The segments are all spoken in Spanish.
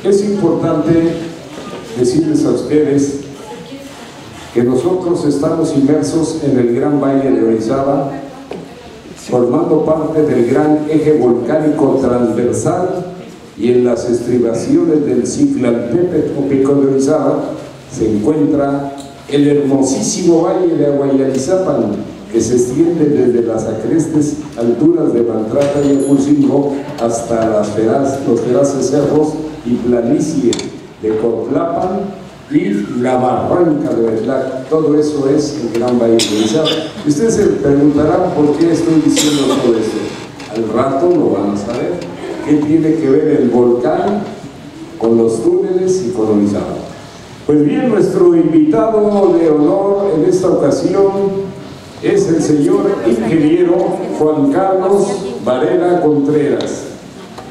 Es importante decirles a ustedes que nosotros estamos inmersos en el Gran Valle de Orizaba, formando parte del gran eje volcánico transversal, y en las estribaciones del Ciclaltépetl o Pico de Orizaba se encuentra el hermosísimo valle de Aguayalizapan, que se extiende desde las agrestes alturas de Maltrata y Apulcingo hasta los feraces cerros y planicie de Cotlapan y la barranca de Betlac. Todo eso es el Gran Valle de Orizaba. Y ustedes se preguntarán por qué estoy diciendo todo esto. Al rato lo van a saber. ¿Qué tiene que ver el volcán con los túneles y con Orizaba? Pues bien, nuestro invitado de honor en esta ocasión es el señor ingeniero Juan Carlos Varela Contreras.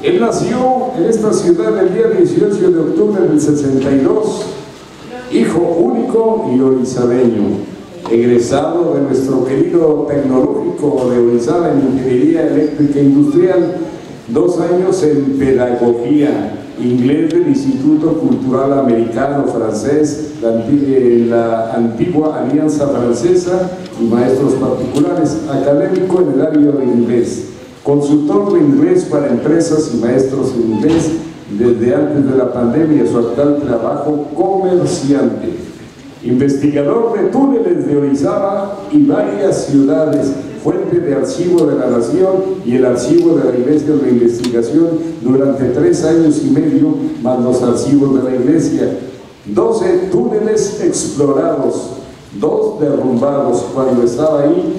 Él nació en esta ciudad el día 18 de octubre del 62, hijo único y orizabeño, egresado de nuestro querido tecnológico de Orizaba en Ingeniería Eléctrica Industrial, 2 años en Pedagogía, inglés del Instituto Cultural Americano Francés, la antigua Alianza Francesa, y maestros particulares, académico en el área de inglés, consultor de inglés para empresas y maestros en inglés desde antes de la pandemia, su actual trabajo comerciante, investigador de túneles de Orizaba y varias ciudades, fuente de Archivo de la Nación y el Archivo de la Iglesia de Investigación durante 3 años y medio, más los archivos de la Iglesia, 12 túneles explorados, 2 derrumbados. Cuando estaba ahí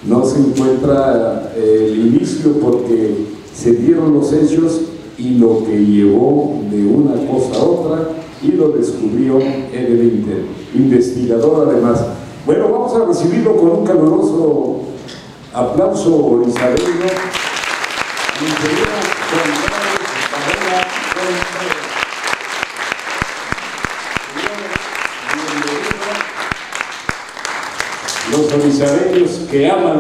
no se encuentra el inicio porque se dieron los hechos y lo que llevó de una cosa a otra, y lo descubrió en el Inter, investigador además. Bueno, vamos a recibirlo con un caluroso aplauso orizabeño. Los orizabeños que aman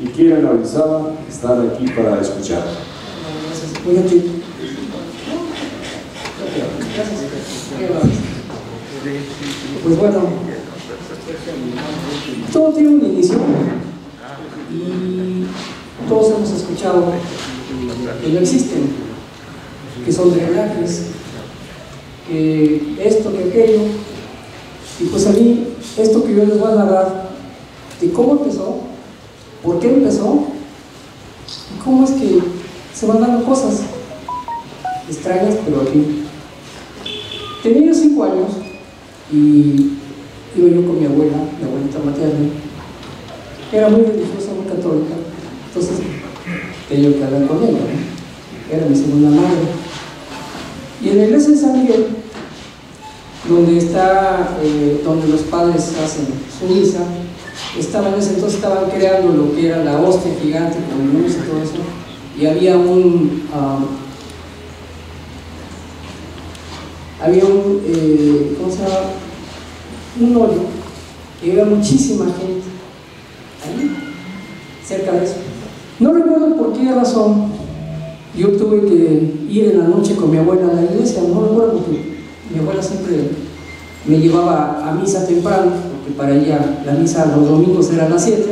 y quieren a Orizaba están aquí para escuchar. Pues bueno, todo tiene un inicio y todos hemos escuchado que no existen, que son drenajes, que esto, que aquello, y pues a mí esto que yo les voy a narrar de cómo empezó, por qué empezó y cómo es que se van dando cosas extrañas, pero aquí. Tenía 5 años y iba yo con mi abuelita materna. Era muy religiosa, muy católica, entonces tenía que hablar con ella, ¿no? Era mi segunda madre. Y en la iglesia de San Miguel, donde los padres hacen su misa, en ese entonces estaban creando lo que era la hostia gigante con luz y todo eso, y había un ¿cómo se llama? Un óleo, y había muchísima gente ahí, cerca de eso. No recuerdo por qué razón yo tuve que ir en la noche con mi abuela a la iglesia, no recuerdo porque mi abuela siempre me llevaba a misa temprano, porque para ella la misa los domingos era a las 7,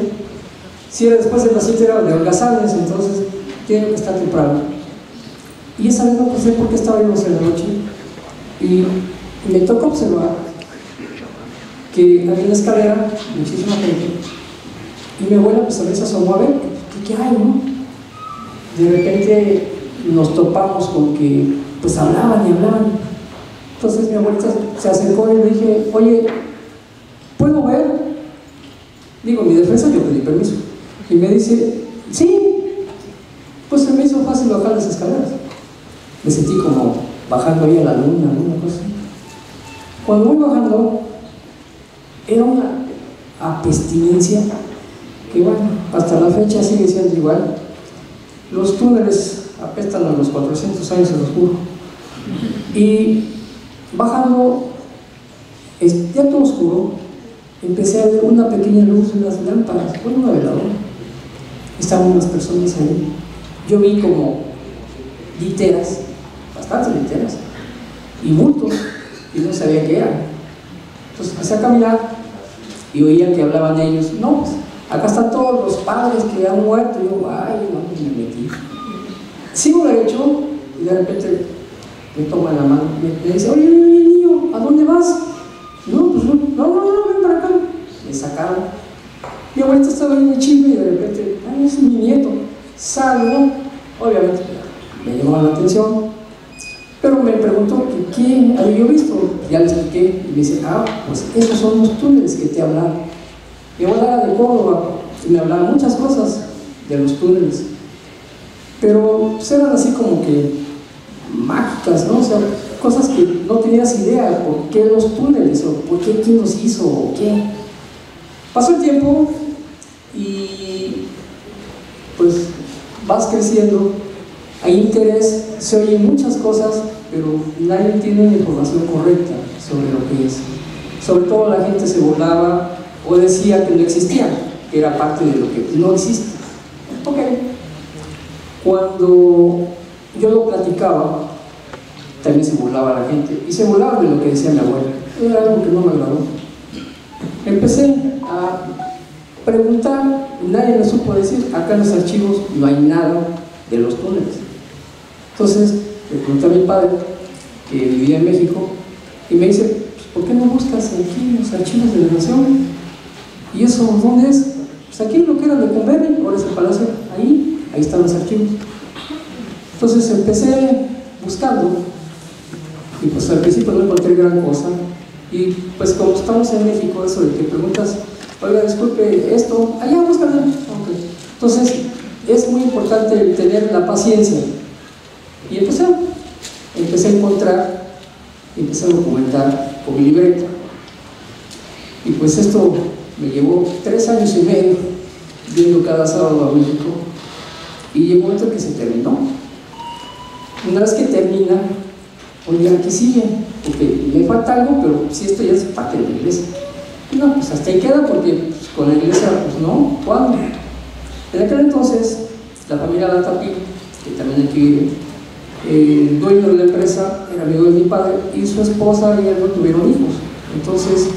si era después de las 7 era de holgazanes, entonces tiene que estar temprano. Y esa vez no sé por qué estaba yo en la noche, y me tocó observar que había una escalera, muchísima gente, y mi abuela pues a veces asomó a ver ¿qué hay, no? De repente nos topamos con que pues hablaban y hablaban. Entonces mi abuelita se acercó y le dije, oye, ¿puedo ver? Digo, en mi defensa yo pedí permiso, y me dice, sí. Pues se me hizo fácil bajar las escaleras. Me sentí como bajando ahí a la luna, alguna cosa. Cuando voy bajando, era una apestinencia que, bueno, hasta la fecha sigue siendo igual. Los túneles apestan a los 400 años, se los juro. Y bajando, ya todo oscuro, empecé a ver una pequeña luz en las lámparas, bueno, una veladora. Estaban unas personas ahí. Yo vi como literas, bastantes literas, y bultos, y no sabía qué era. Entonces empecé a caminar y oía que hablaban ellos. No, pues acá están todos los padres que han muerto. Y yo, ay, no, pues me metí. Sigo derecho y de repente me toma la mano, me dice, oye, niño, ¿a dónde vas? No, pues no, ven para acá. Me sacaron. Mi abuelita estaba ahí en el chisme y de repente, ay, ese es mi nieto. Salgo, obviamente me llamó la atención, pero me preguntó que qué había yo visto. Ya le expliqué y me dice, pues esos son los túneles que te hablaban. Mi abuela era de Córdoba y me hablaba muchas cosas de los túneles, pero pues eran así como que mágicas, ¿no? O sea, cosas que no tenías idea por qué los túneles, o por qué, quién los hizo, o qué. Pasó el tiempo y pues vas creciendo, hay interés, se oyen muchas cosas, pero nadie tiene la información correcta sobre lo que es. Sobre todo la gente se burlaba o decía que no existía, que era parte de lo que no existe. Ok. Cuando yo lo platicaba, también se burlaba la gente, y se burlaba de lo que decía mi abuela. Era algo que no me agradó. Empecé a preguntar, nadie me supo decir. Acá en los archivos no hay nada de los túneles. Entonces le pregunté a mi padre, que vivía en México, y me dice, pues, ¿por qué no buscas aquí los archivos de la Nación? ¿Y eso dónde es? Pues aquí en lo que era de Conveni, ahora es el Palacio, ahí están los archivos. Entonces empecé buscando, y pues al principio no encontré gran cosa, y pues como estamos en México, eso de que preguntas, oiga, disculpe, esto, allá búscalo. Okay. Entonces es muy importante tener la paciencia, y empecé a encontrar, empecé a documentar con mi libreta, y pues esto me llevó 3 años y medio yendo cada sábado a México, y llegó un momento que se terminó. Una vez que termina, oigan, ¿qué sigue? Porque me falta algo, pero si esto ya es parte de la iglesia. No, pues hasta ahí queda, porque pues, con la iglesia, pues no, ¿cuándo? En aquel entonces, la familia Latapí, que también aquí vive, el dueño de la empresa era amigo de mi padre, y su esposa y él no tuvieron hijos. Entonces,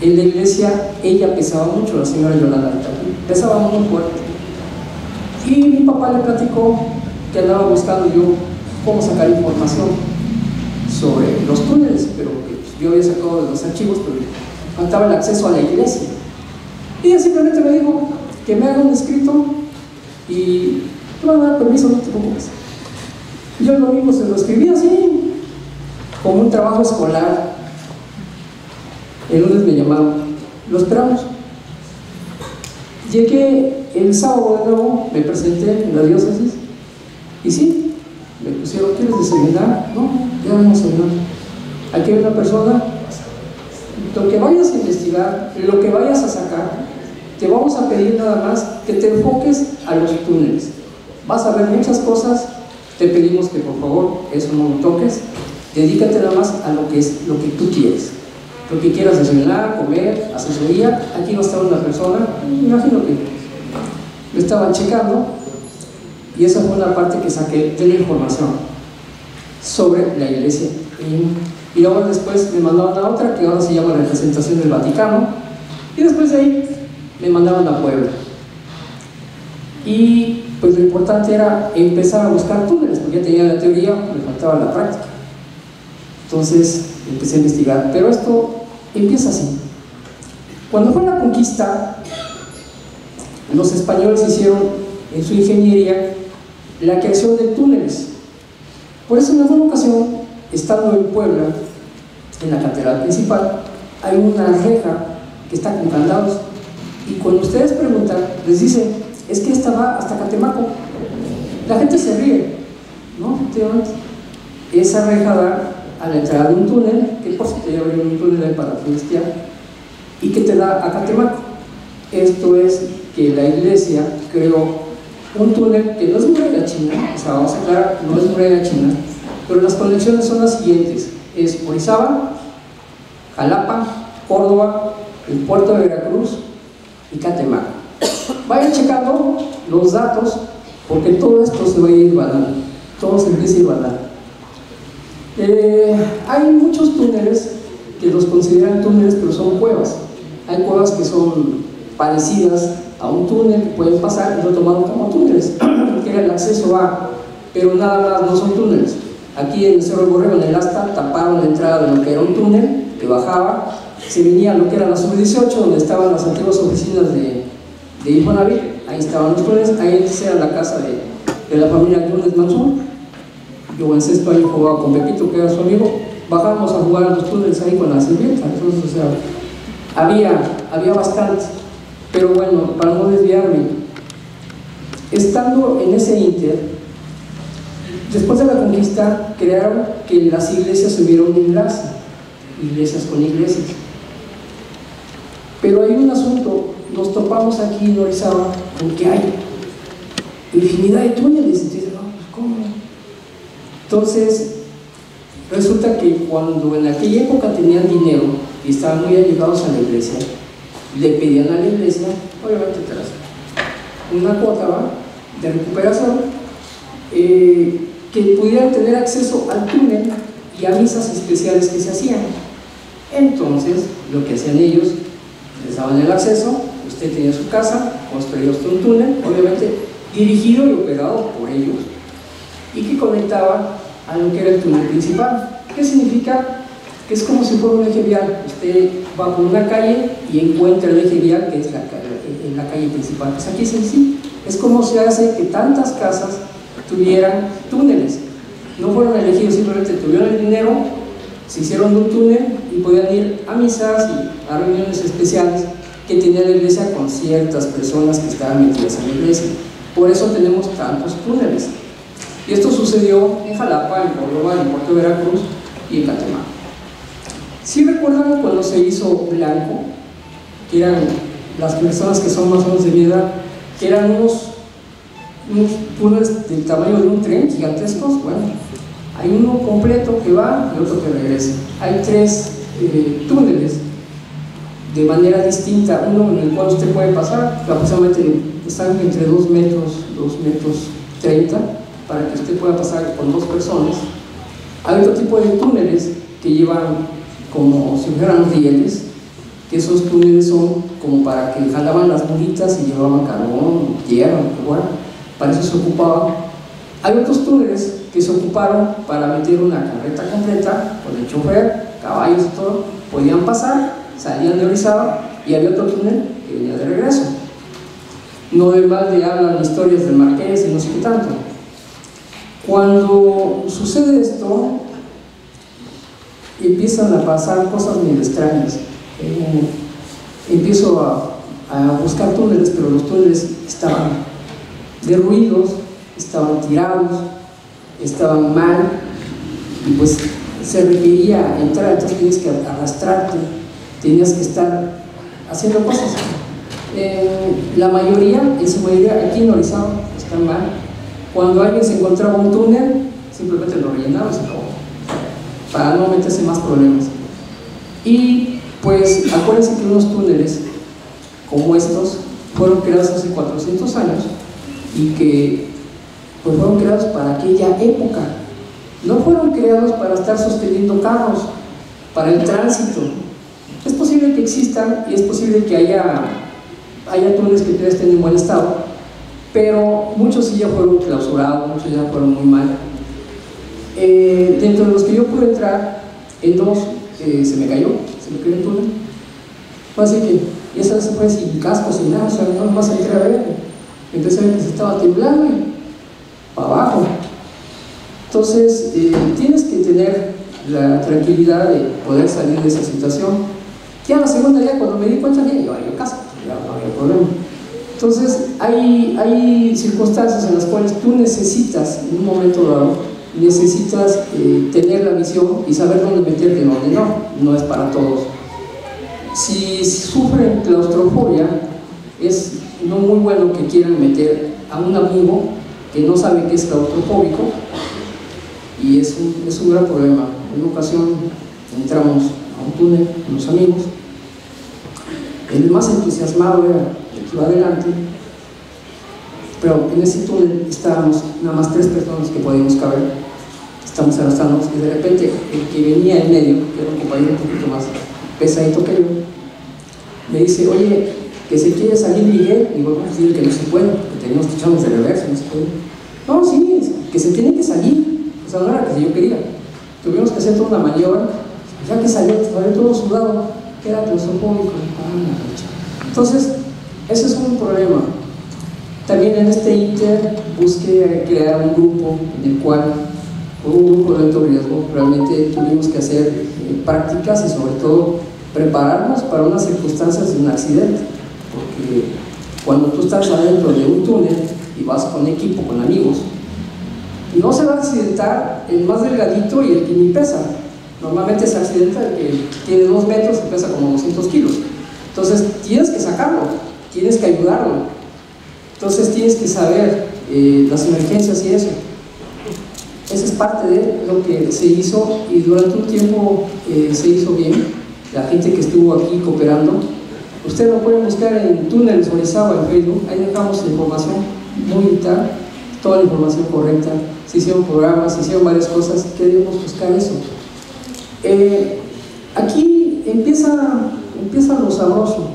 en la iglesia, ella pesaba mucho, la señora Yolanda Latapí, pesaba muy fuerte. Y mi papá le platicó que andaba buscando yo cómo sacar información sobre los túneles, pero que pues, yo había sacado de los archivos, pero faltaba el acceso a la iglesia. Y ella simplemente me dijo que me haga un escrito y te van a dar permiso, no te preocupes. Yo lo mismo se lo escribí así, como un trabajo escolar. El lunes me llamaron, lo esperamos. Llegué el sábado de nuevo, me presenté en la diócesis y sí, me pusieron, ¿quieres desayunar? No, ya vamos a cenar. Aquí hay una persona, lo que vayas a investigar, lo que vayas a sacar, te vamos a pedir nada más que te enfoques a los túneles. Vas a ver muchas cosas, te pedimos que por favor eso no lo toques, dedícate nada más a lo que es lo que tú quieres. Lo que quieras desayunar, comer, asesoría. Aquí no estaba una persona, me imagino que me estaban checando, y esa fue una parte que saqué de la información sobre la iglesia. Y ahora después me mandaron a otra que ahora se llama Representación del Vaticano, y después de ahí me mandaron a Puebla. Y pues lo importante era empezar a buscar túneles, porque ya tenía la teoría, me faltaba la práctica. Entonces empecé a investigar, pero esto empieza así. Cuando fue la conquista, los españoles hicieron en su ingeniería la creación de túneles. Por eso en alguna ocasión, estando en Puebla, en la catedral principal, hay una reja que está con candados, y cuando ustedes preguntan, les dicen, es que esta va hasta Catemaco. La gente se ríe, ¿no? Esa reja da a la entrada de un túnel, que por si te lleva un túnel para turistear, y que te da a Catemaco. Esto es que la iglesia creó un túnel que no es muralla china, o sea, vamos a aclarar, no es muralla china, pero las conexiones son las siguientes: es Orizaba, Jalapa, Córdoba, el puerto de Veracruz y Catemaco. Vayan checando los datos, porque todo esto se va a ir balando, todo se empieza a ir balando. Hay muchos túneles que los consideran túneles, pero son cuevas. Hay cuevas que son parecidas a un túnel, que pueden pasar y lo tomaron como túneles, que era el acceso a, pero nada más, no son túneles. Aquí en el Cerro del Borrego, en el Asta, taparon la entrada de lo que era un túnel que bajaba, se venía a lo que era la sub-18, donde estaban las antiguas oficinas de Infonavit. Ahí estaban los túneles, ahí era la casa de la familia Yunes Mansur. Yo en sexto año jugaba con Pepito, que era su amigo. Bajábamos a jugar a los túneles ahí con la sirvienta. Entonces, o sea, había bastante. Pero bueno, para no desviarme, estando en ese ínter, después de la conquista, crearon que las iglesias hubiera un enlace, iglesias con iglesias. Pero hay un asunto, nos topamos aquí en Orizaba con que hay infinidad de túneles. Entonces, no, pues ¿cómo? Entonces, resulta que cuando en aquella época tenían dinero y estaban muy allegados a la iglesia, le pedían a la iglesia, obviamente una cuota, ¿va?, de recuperación, que pudieran tener acceso al túnel y a misas especiales que se hacían. Entonces, lo que hacían ellos, les daban el acceso, usted tenía su casa, construía usted un túnel, obviamente dirigido y operado por ellos, y que conectaba a lo que era el túnel principal. ¿Qué significa? Que es como si fuera un eje vial. Usted va por una calle y encuentra el eje vial, que es la calle principal. Pues aquí es así. Es como se hace que tantas casas tuvieran túneles. No fueron elegidos, simplemente tuvieron el dinero, se hicieron un túnel y podían ir a misas y a reuniones especiales que tenía la iglesia con ciertas personas que estaban metidas en la iglesia. Por eso tenemos tantos túneles. Y esto sucedió en Jalapa, en Córdoba, en Puerto Veracruz y en Catemaco. ¿Sí recuerdan cuando se hizo Blanco? Que eran las personas que son más o menos de mi edad, que eran unos túneles del tamaño de un tren gigantescos. Bueno, hay uno completo que va y otro que regresa. Hay tres túneles de manera distinta, uno en el cual usted puede pasar, aproximadamente están entre 2 metros, 2,30 m, para que usted pueda pasar con 2 personas. Hay otro tipo de túneles que llevan como si fueran rieles, que esos túneles son como para que jalaban las mulitas y llevaban carbón, hierro, bueno, para eso se ocupaba. Hay otros túneles que se ocuparon para meter una carreta completa con el chofer, caballos y todo, podían pasar, salían de Orizaba, y había otro túnel que venía de regreso. No de balde hablan historias del Marqués y no sé qué tanto. Cuando sucede esto, empiezan a pasar cosas muy extrañas. Empiezo a buscar túneles, pero los túneles estaban derruidos, estaban tirados, estaban mal, y pues se requería entrar, entonces tenías que arrastrarte, tenías que estar haciendo cosas. La mayoría, en su mayoría, aquí en Orizaba, están mal. Cuando alguien se encontraba un túnel, simplemente lo rellenaba y se acabó, para no meterse más problemas. Y pues acuérdense que unos túneles como estos fueron creados hace 400 años y que pues fueron creados para aquella época. No fueron creados para estar sosteniendo carros, para el tránsito. Es posible que existan y es posible que haya túneles que todavía estén en buen estado, pero muchos sí ya fueron clausurados, muchos ya fueron muy mal. Dentro de los que yo pude entrar, en 2 se me cayó el túnel. Así que, y esa vez se fue sin casco, sin nada, o sea, no más entré a ver. Empecé a ver que se estaba temblando y para abajo. Entonces, tienes que tener la tranquilidad de poder salir de esa situación. Ya la segunda, ya cuando me di cuenta, ya yo casco, ya no había problema. Entonces, hay circunstancias en las cuales tú necesitas, en un momento dado, necesitas tener la visión y saber dónde meterte y dónde no es para todos. Si sufren claustrofobia, es no muy bueno que quieran meter a un amigo que no sabe que es claustrofóbico, y es un gran problema. En una ocasión entramos a un túnel con los amigos, el más entusiasmado era el que iba adelante, pero en ese túnel estábamos nada más 3 personas que podíamos caber. estamos arrastrándonos, y de repente el que venía en medio, que era un compañero un poquito más pesadito que yo, me dice, oye, que se quiere salir Miguel. Y digo, no, sí, que no se puede, que tenemos que echarnos de reverso, no se puede. No, sí, que se tiene que salir. O sea, no era que yo quería. Tuvimos que hacer toda una maniobra, ya que salió todo sudado, era claustrofóbico. Entonces, ese es un problema. También en este inter busqué crear un grupo en el cual, con un grupo de alto riesgo, realmente tuvimos que hacer prácticas y sobre todo prepararnos para unas circunstancias de un accidente, porque cuando tú estás adentro de un túnel y vas con equipo, con amigos, no se va a accidentar el más delgadito y el que ni pesa. Normalmente se accidenta el que tiene 2 metros y pesa como 200 kilos. Entonces tienes que sacarlo, tienes que ayudarlo, entonces tienes que saber las emergencias y eso. Esa es parte de lo que se hizo, y durante un tiempo se hizo bien. La gente que estuvo aquí cooperando, ustedes lo pueden buscar en Túneles Orizaba en Facebook, ahí dejamos la información muy vital, toda la información correcta. Se hicieron programas, se hicieron varias cosas, queremos buscar eso. Aquí empieza lo sabroso.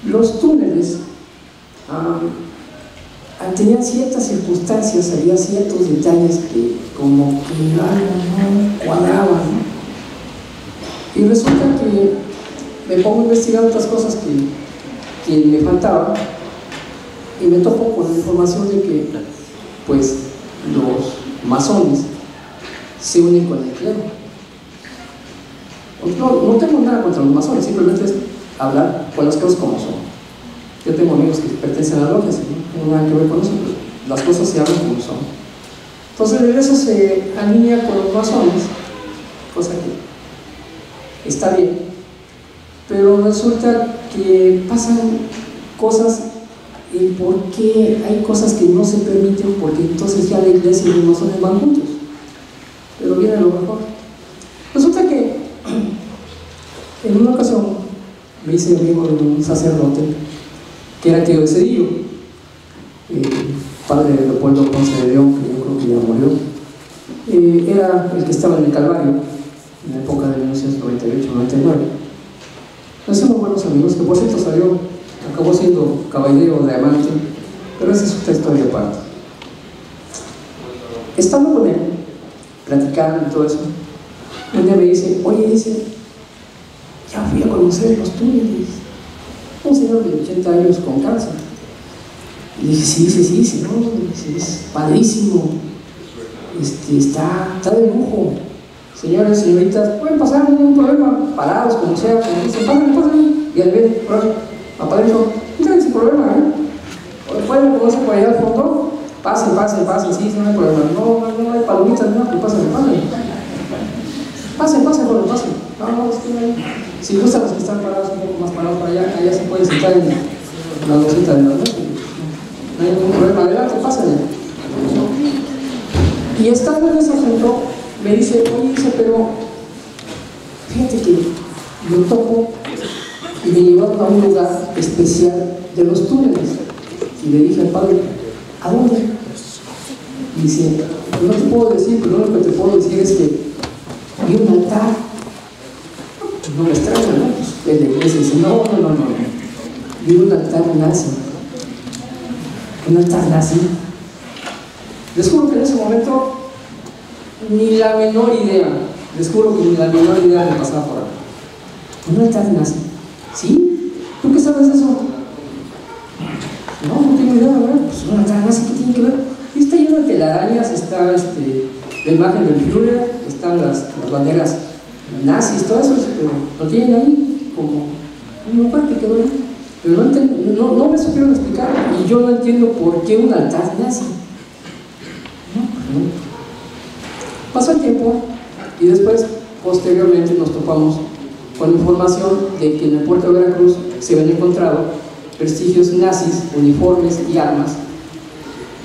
Los túneles tenían ciertas circunstancias, había ciertos detalles que como que no cuadraban, ¿no? Y resulta que me pongo a investigar otras cosas que me faltaban, y me topo con la información de que pues los masones se unen con el clero. No tengo nada contra los masones, simplemente es hablar con las cosas como son. Yo tengo amigos que pertenecen a las logias, no tengo nada que ver con eso, pero las cosas se hablan como son. Entonces eso se alinea con los masones, cosa que está bien, pero resulta que pasan cosas. ¿Y por qué hay cosas que no se permiten? Porque entonces ya la iglesia y los masones van juntos. Pero viene lo mejor. Resulta que en una ocasión me hice amigo de un sacerdote que era tío de Cedillo, padre de Leopoldo Ponce de León, que yo creo que ya murió. Era el que estaba en el Calvario en la época de 1998-99. Nos hicimos buenos amigos, que por cierto acabó siendo caballero de Amante, pero esa es otra historia aparte. Estando con él, platicando y todo eso, un día me dice, oye, ya fui a conocer los túneles. Un señor de 80 años con cáncer. Y le dije, sí, no, es padrísimo, está de lujo. Señores, señoritas, pueden pasar, no hay ningún problema, parados, como sea, como dicen, pasen, y al ver, apadrino, no tienen sin problema, pueden conocer por allá al fondo, pasen, sí, no hay problema, no hay palomitas, no, que pasen, joven, pasen, vamos, si gustan los que están parados un poco más parados para allá se pueden sentar en la losita de la noche, no hay ningún problema, adelante, pasen. Y estando en ese asunto, me dice, oye, pero fíjate que yo topo, y me llevaron a un lugar especial de los túneles, y le dije al padre, ¿a dónde? Y dice, no te puedo decir, pero lo único que te puedo decir es que vi un altar. No me extraña, ¿no? Pues la iglesia dice, no, vi un altar nazi. Les juro que en ese momento ni la menor idea, me pasaba por ahí. Un altar nazi. ¿Sí? ¿Tú qué sabes de eso? No tengo idea, ¿verdad? Pues un altar nazi, ¿qué tiene que ver? Y está lleno de telarañas, está la imagen del Führer, están las banderas nazis, todo eso, pero lo tienen ahí como un lugar que quedó ahí. Pero no me supieron explicar, y yo no entiendo por qué un altar nazi. No. Pasó el tiempo y después, posteriormente, nos topamos con información de que en el puerto de Veracruz se habían encontrado vestigios nazis, uniformes y armas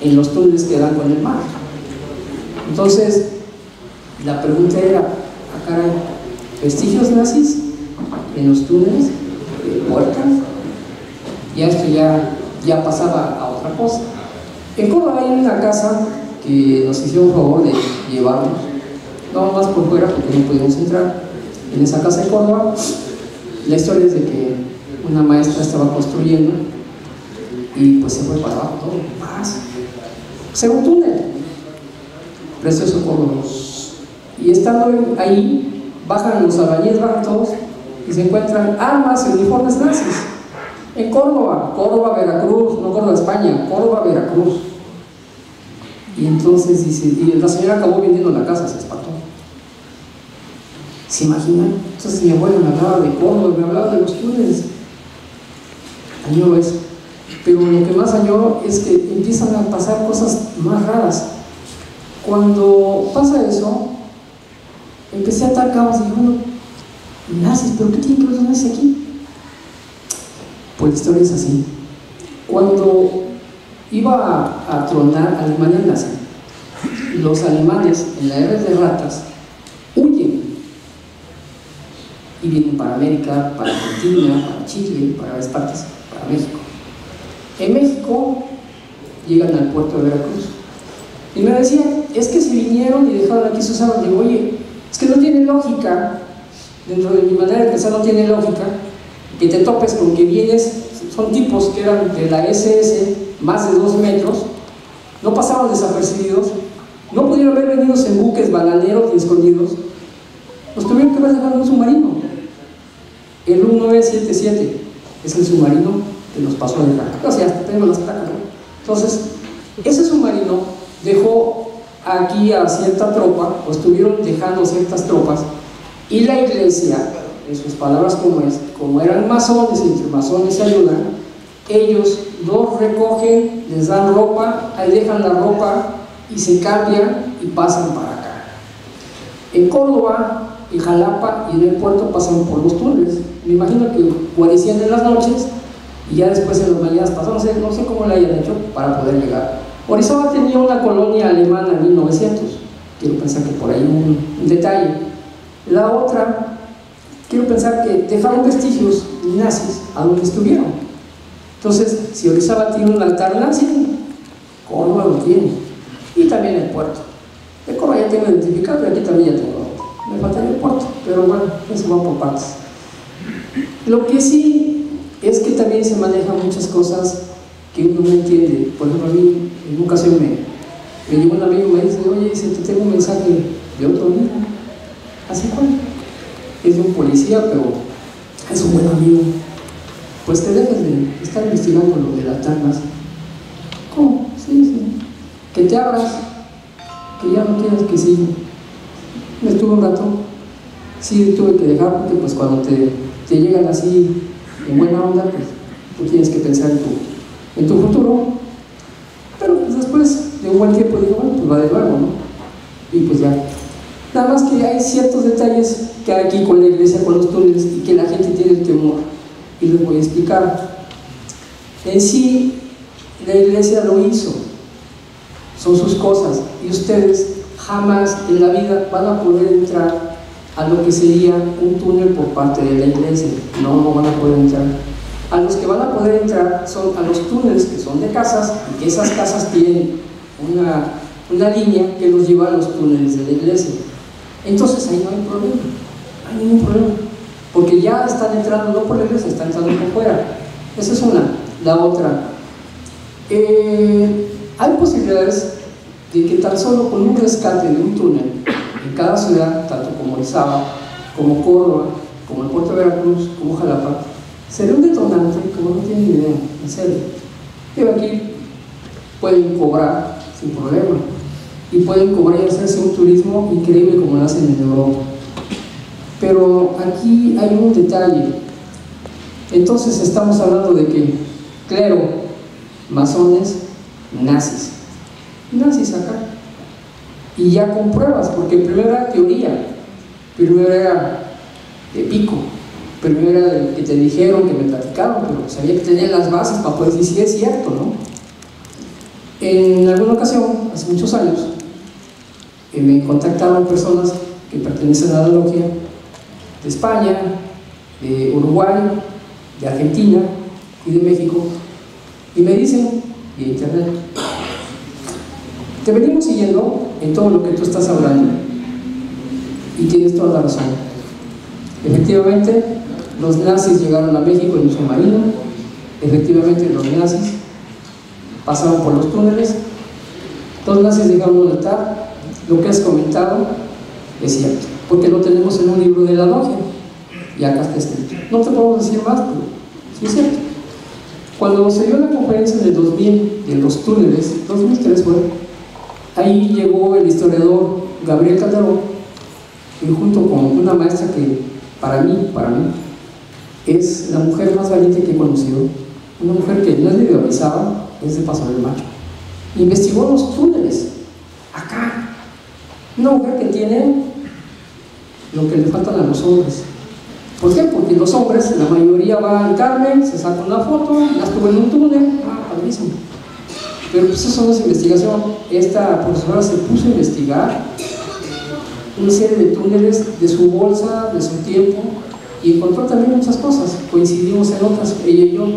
en los túneles que dan con el mar. Entonces, la pregunta era, caray, vestigios nazis en los túneles, puertas, y esto ya pasaba a otra cosa. En Córdoba hay una casa que nos hicieron el favor de llevarnos, no más por fuera porque no pudimos entrar, en esa casa de Córdoba. La historia es de que una maestra estaba construyendo y pues se fue para abajo todo, más. Se un túnel, precioso Córdoba. Y estando ahí, bajan los albañiles, bajan todos y se encuentran armas y uniformes nazis. En Córdoba, Córdoba, Veracruz, no Córdoba, España, Córdoba, Veracruz. Y entonces dice, y la señora acabó vendiendo la casa, se espantó. ¿Se imaginan? Entonces mi abuelo me hablaba de Córdoba, me hablaba de los túneles. Añoro eso. Pero lo que más añoro es que empiezan a pasar cosas más raras. Cuando pasa eso, empecé a atar cabos y dije, bueno, nazis, ¿pero qué tienen que ver los nazis aquí? Pues la historia es así. Cuando iba a tronar Alemania nazi, los alemanes en la guerra de ratas huyen y vienen para América, para Argentina, para Chile, para varias partes, para México. En México llegan al puerto de Veracruz y me decían, es que si vinieron y dejaron aquí sus armas, digo, oye, es que no tiene lógica, dentro de mi manera de pensar no tiene lógica que te topes con que vienes, son tipos que eran de la SS, más de 2 metros, no pasaban desapercibidos, no pudieron haber venido en buques bananeros ni escondidos, los tuvieron que haber dejado en un submarino. El 1977 es el submarino que nos pasó a dejar. O sea, tenemos las placas, ¿no? Entonces, ese submarino dejó aquí a cierta tropa, o estuvieron dejando ciertas tropas, y la iglesia, en sus palabras como eran masones, entre masones se ayudan, ellos los recogen, les dan ropa, ahí dejan la ropa y se cambian y pasan para acá. En Córdoba, en Jalapa y en el puerto pasan por los túneles. Me imagino que guarecían en las noches y ya después en las mañanas pasaron, no sé cómo lo hayan hecho para poder llegar. Orizaba tenía una colonia alemana en 1900, quiero pensar que por ahí un detalle. La otra, quiero pensar que dejaron vestigios nazis a donde estuvieron. Entonces, si Orizaba tiene un altar nazi, Córdoba lo tiene. Y también el puerto. De Córdoba ya tengo identificado y aquí también ya tengo. Me faltaría el puerto, pero bueno, eso va por partes. Lo que sí es que también se manejan muchas cosas que uno no entiende. Por ejemplo, a mí en una ocasión me llegó un amigo y me dice, oye, te tengo un mensaje de otro amigo. ¿Así cuál? Es de un policía, pero es un buen amigo. Pues te dejes de estar investigando lo de las armas. ¿Cómo? Sí. Que te abras, que ya no quieras que siga. Me estuve un rato, sí tuve que dejar porque pues cuando te llegan así en buena onda, pues tú tienes que pensar en tu futuro. Pero pues después de un buen tiempo digo, bueno, pues va de nuevo, ¿no? Y pues ya. Nada más que hay ciertos detalles que hay aquí con la iglesia, con los túneles, y que la gente tiene el temor. Y les voy a explicar. En sí, la iglesia lo hizo. Son sus cosas. Y ustedes jamás en la vida van a poder entrar a lo que sería un túnel por parte de la iglesia. No van a poder entrar. A los que van a poder entrar son a los túneles que son de casas, y que esas casas tienen una línea que los lleva a los túneles de la iglesia. Entonces ahí no hay problema, no hay ningún problema, porque ya están entrando no por la iglesia, están entrando por fuera. Esa es una. La otra, hay posibilidades de que tan solo con un rescate de un túnel en cada ciudad, tanto como Orizaba, como Córdoba, como el puerto de Veracruz, como Jalapa, sería un detonante como no tienen ni idea, en serio. Pero aquí pueden cobrar sin problema, y pueden cobrar y hacerse un turismo increíble como lo hacen en Europa. Pero aquí hay un detalle. Entonces estamos hablando de que clero, masones, nazis acá, y ya con pruebas, porque primero era teoría, primero era de pico, primero era de que te dijeron, que me platicaron, pero sabía que tenían las bases para poder decir si es cierto, ¿no? En alguna ocasión, hace muchos años, me contactaron personas que pertenecen a la logia de España, de Uruguay, de Argentina y de México, y me dicen, vía internet, Te venimos siguiendo en todo lo que tú estás hablando y tienes toda la razón. Efectivamente, los nazis llegaron a México en un submarino. Efectivamente, los nazis pasaron por los túneles. Los nazis llegaron a un altar. Lo que has comentado es cierto, porque lo tenemos en un libro de la logia y acá está escrito. No te puedo decir más, pero sí es cierto. Cuando se dio la conferencia en el 2000 de los túneles, 2003 fue, ahí llegó el historiador Gabriel Calderón, y junto con una maestra que para mí, es la mujer más valiente que he conocido, una mujer que no es de Orizaba, es de Paso del Macho, investigó los túneles, acá, una mujer que tiene lo que le faltan a los hombres. ¿Por qué? Porque los hombres, la mayoría va al Carmen, se saca una foto, ya estuvo en un túnel, padrísimo. Pero pues eso no es investigación. Esta profesora se puso a investigar una serie de túneles de su bolsa, de su tiempo, y encontró también muchas cosas. Coincidimos en otras, ella y yo.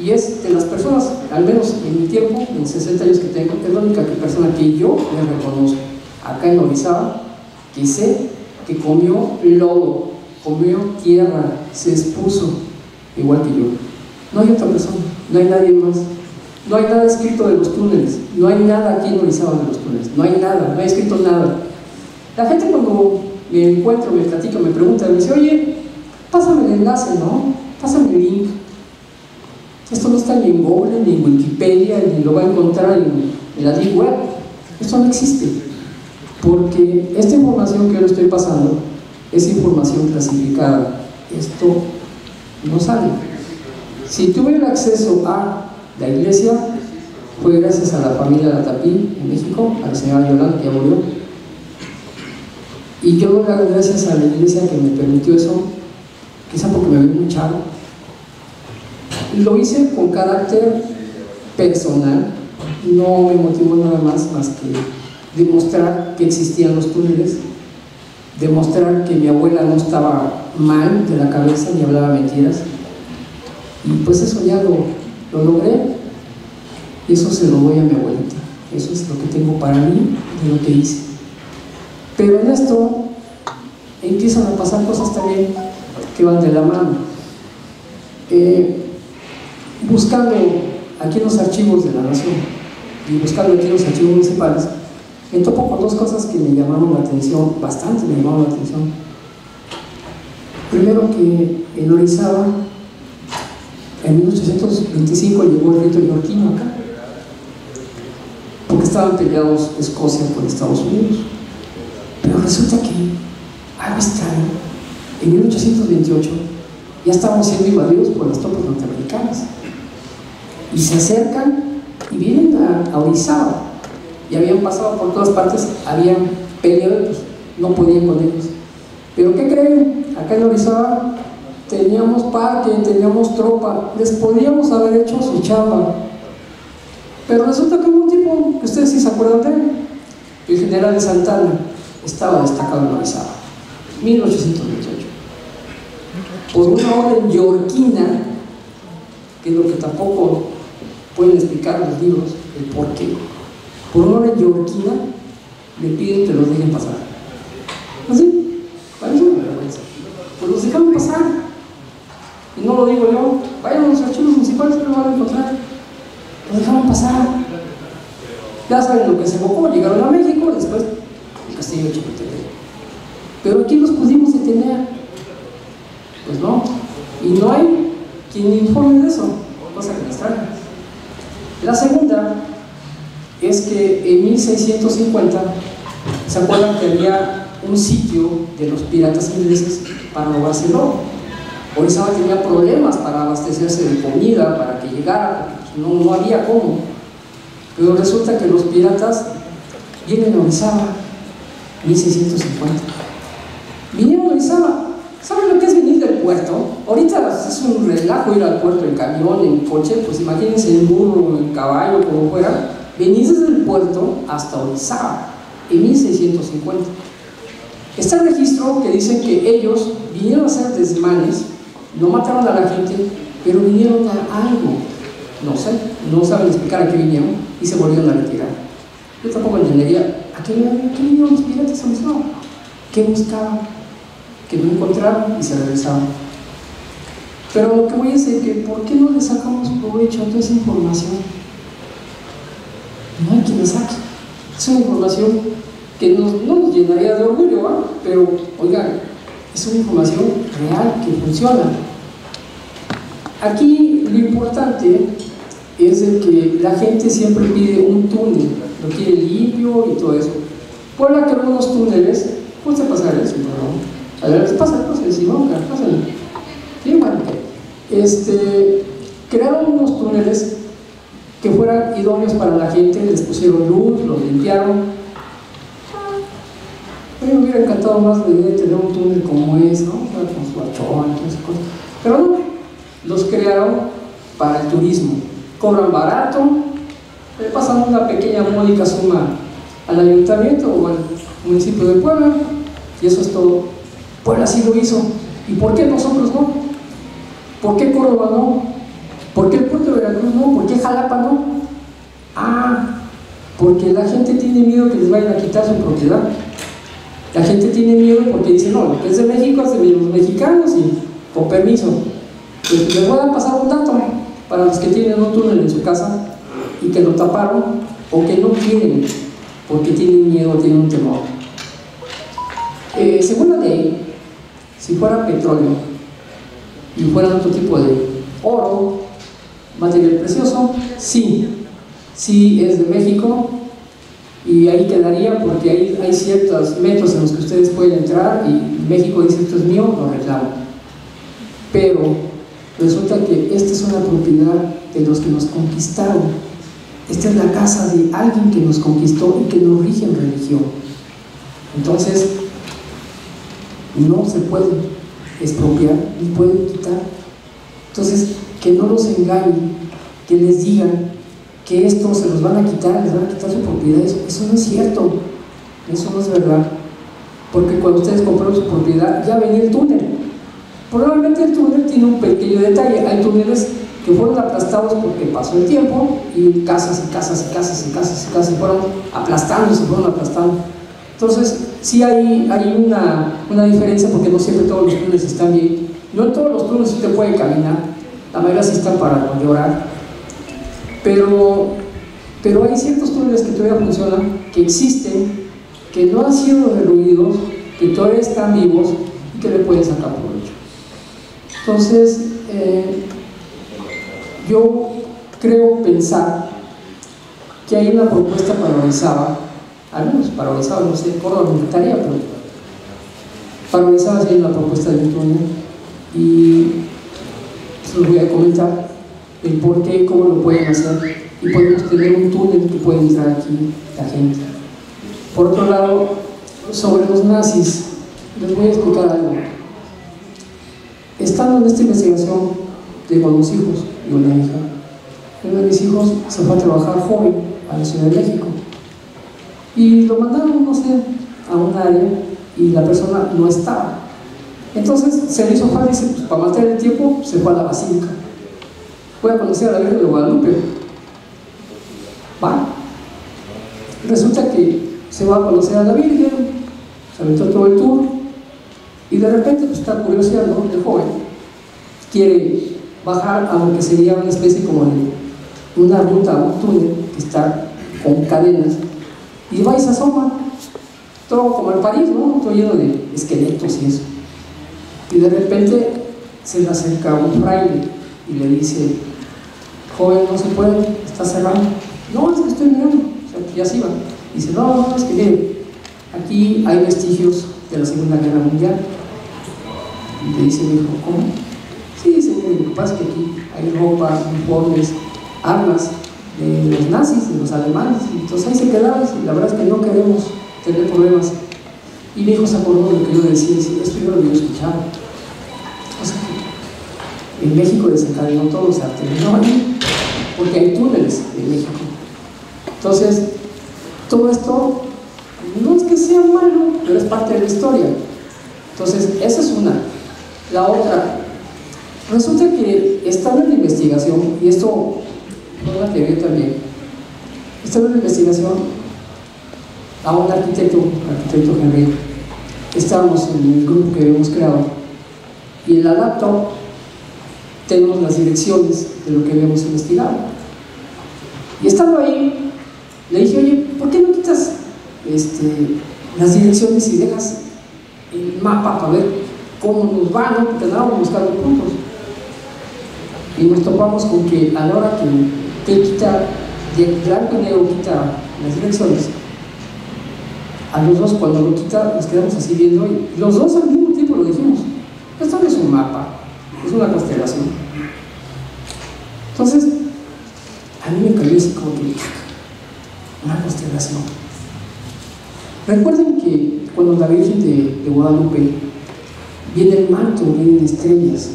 Y es de las personas, al menos en mi tiempo, en 60 años que tengo, es la única persona que yo me reconozco acá en Orizaba, que sé que comió lodo, comió tierra, se expuso igual que yo. No hay otra persona, no hay nadie más. No hay nada escrito de los túneles, no hay nada aquí en Orizaba de los túneles, no hay nada, no hay escrito nada. La gente cuando me encuentro, me platica, me pregunta, me dice, oye, pásame el enlace, ¿no? Pásame el link. Esto no está ni en Google, ni en Wikipedia, ni lo va a encontrar en la Deep Web. Esto no existe, porque esta información que yo le estoy pasando es información clasificada. Esto no sale. Si tuve el acceso a la iglesia, fue gracias a la familia Latapí en México, a la señora Yolanda, que ya murió. Y yo doy las gracias a la iglesia que me permitió eso, quizá porque me vi muy chavo. Lo hice con carácter personal, no me motivó nada más que demostrar que existían los túneles, demostrar que mi abuela no estaba mal de la cabeza ni hablaba mentiras. Y pues eso ya lo logré, y eso se lo doy a mi abuelita. Eso es lo que tengo para mí de lo que hice. Pero en esto empiezan a pasar cosas también que van de la mano. Buscando aquí en los archivos de la Nación y buscando aquí en los archivos municipales, me topo con dos cosas que me llamaron la atención, bastante me llamaron la atención. Primero, que en Orizaba, en 1825 llegó el rito neoyorquino acá, porque estaban peleados Escocia con Estados Unidos. Pero resulta que, algo extraño, en 1828 ya estábamos siendo invadidos por las tropas norteamericanas, y se acercan y vienen a Orizaba, y habían pasado por todas partes, habían peleado, pues no podían con ellos. Pero ¿qué creen? Acá en Orizaba teníamos parque, teníamos tropa, les podíamos haber hecho su chamba. Pero resulta que hubo un tipo, que ustedes sí se acuerdan de él, el general de Santana, estaba destacado en Orizaba, 1828, por una orden yorquina, que es lo que tampoco pueden explicar los libros, el por qué. Por una orden yorquina le piden que los dejen pasar. ¿Así? Parece una vergüenza. Pues los dejaron pasar. Y no lo digo yo, vayan a los archivos municipales que lo van a encontrar. Los dejaron pasar. Ya saben lo que se evocó, llegaron a México, después el castillo de Chapultepec. Pero aquí los pudimos detener. Pues no. Y no hay quien informe de eso, cosa que me extraña. La segunda es que en 1650, ¿se acuerdan que había un sitio de los piratas ingleses para robarse el oro? Orizaba tenía problemas para abastecerse de comida, para que llegara, porque no había cómo. Pero resulta que los piratas vienen a Orizaba, 1650. Vinieron a Orizaba. ¿Saben lo que es venir del puerto? Ahorita es un relajo ir al puerto en camión, en coche, pues imagínense en burro, en caballo, como fuera. Venís desde el puerto hasta Orizaba, en 1650. Está el registro que dice que ellos vinieron a hacer desmanes, no mataron a la gente, pero vinieron a algo, no sé, no saben explicar a qué vinieron, y se volvieron a retirar. Yo tampoco entendería a qué vinieron los piratas a Orizaba, qué buscaban, que no encontraron y se regresaban. Pero lo que voy a decir es que ¿por qué no le sacamos provecho a toda esa información? No hay quien la saque. Es una información que no nos llenaría de orgullo, ¿va? Pero, oigan, es una información real que funciona. Aquí lo importante es de que la gente siempre pide un túnel, lo quiere limpio y todo eso. Puebla creó unos túneles, ¿cómo se pasa eso? ¿No? A ver, pasa, sí, vamos, pásenle. Sí, bueno, crearon unos túneles que fueran idóneos para la gente, les pusieron luz, los limpiaron. A mí me hubiera encantado más la idea de tener un túnel como ese, ¿no? Con su achón y todas esas cosas. Pero no, los crearon para el turismo. Cobran barato, le pasan una pequeña módica suma al ayuntamiento o al municipio de Puebla, y eso es todo. Puebla sí lo hizo. ¿Y por qué nosotros no? ¿Por qué Córdoba no? ¿Por qué el puerto de Veracruz no? ¿Por qué Jalapa no? Ah, porque la gente tiene miedo que les vayan a quitar su propiedad. La gente tiene miedo porque dice, no, lo que es de México es de los mexicanos y con permiso. Pues les voy a pasar un dato para los que tienen un túnel en su casa y que lo taparon o que no quieren porque tienen miedo, tienen un temor. Según la ley, si fuera petróleo y fuera otro tipo de oro, material precioso, sí es de México y ahí quedaría porque ahí hay ciertos metros en los que ustedes pueden entrar y México dice esto es mío, lo reclamo. Pero resulta que esta es una propiedad de los que nos conquistaron. Esta es la casa de alguien que nos conquistó y que nos rige en religión. Entonces, no se puede expropiar ni pueden quitar. Entonces, que no los engañen, que les digan que esto se los van a quitar, les van a quitar su propiedad. Eso no es cierto, eso no es verdad. Porque cuando ustedes compraron su propiedad, ya venía el túnel. Probablemente el túnel tiene un pequeño detalle. Hay túneles que fueron aplastados porque pasó el tiempo y casas y casas y casas y casas y casas fueron aplastando, se fueron aplastando. Entonces, sí hay una diferencia porque no siempre todos los túneles están bien. No en todos los túneles usted puede caminar, la mayoría sí están para llorar. Pero hay ciertos túneles que todavía funcionan, que existen, que no han sido derruidos, que todavía están vivos y que le pueden sacar provecho. Entonces, yo creo pensar que hay una propuesta para Orizaba, al menos para Orizaba, no sé, Córdoba me gustaría, pero para Orizaba sí hay una propuesta de un túnel y se los voy a comentar el por qué, cómo lo pueden hacer y podemos tener un túnel que puede entrar aquí la gente. Por otro lado, sobre los nazis, les voy a explicar algo. Estando en esta investigación, tengo dos hijos y una hija. Uno de mis hijos se fue a trabajar joven a la Ciudad de México y lo mandaron, no sé, a un área y la persona no estaba. Entonces se le hizo fácil, pues, para matar el tiempo se fue a la basílica. Voy a conocer a la Virgen de Guadalupe. Va. Resulta que se va a conocer a la Virgen, se aventó todo el tour y de repente pues, está curioseando el joven, quiere bajar a lo que sería una especie como de una ruta, un túnel que está con cadenas y va y se asoma, todo como en París, ¿no? Todo lleno de esqueletos y eso. Y de repente se le acerca un fraile y le dice, joven, no se puede, está cerrado. No, es que estoy mirando, o sea, ya se iba. Dice, no, es que mire, aquí hay vestigios de la Segunda Guerra Mundial. Y le dice, dijo, ¿cómo? Sí, dice, mire, lo que pasa es que aquí hay ropa, uniformes, armas de los nazis, de los alemanes, y entonces ahí se quedaban, y la verdad es que no queremos tener problemas. Y mi hijo se acordó de lo que yo decía, y esto yo lo había escuchado. O sea, que en México desencadenó todo, o sea, terminó ahí, porque hay túneles en México. Entonces, todo esto no es que sea malo, pero es parte de la historia. Entonces, esa es una. La otra, resulta que estaba en la investigación, y esto fue una teoría también, estaba en la investigación a un arquitecto Henry. Estábamos en el grupo que habíamos creado y en la laptop tenemos las direcciones de lo que habíamos investigado. Y estando ahí, le dije, oye, ¿por qué no quitas las direcciones y dejas el mapa para ver cómo nos va, ¿no? Porque andábamos buscando puntos. Y nos topamos con que a la hora que él quita, de blanco y negro quita las direcciones, a los dos cuando lo quita nos quedamos así viendo y los dos al mismo tiempo lo dijimos, esto no es un mapa, es una constelación. Entonces a mí me cayó así como que una constelación. Recuerden que cuando la Virgen de Guadalupe viene el manto, vienen estrellas.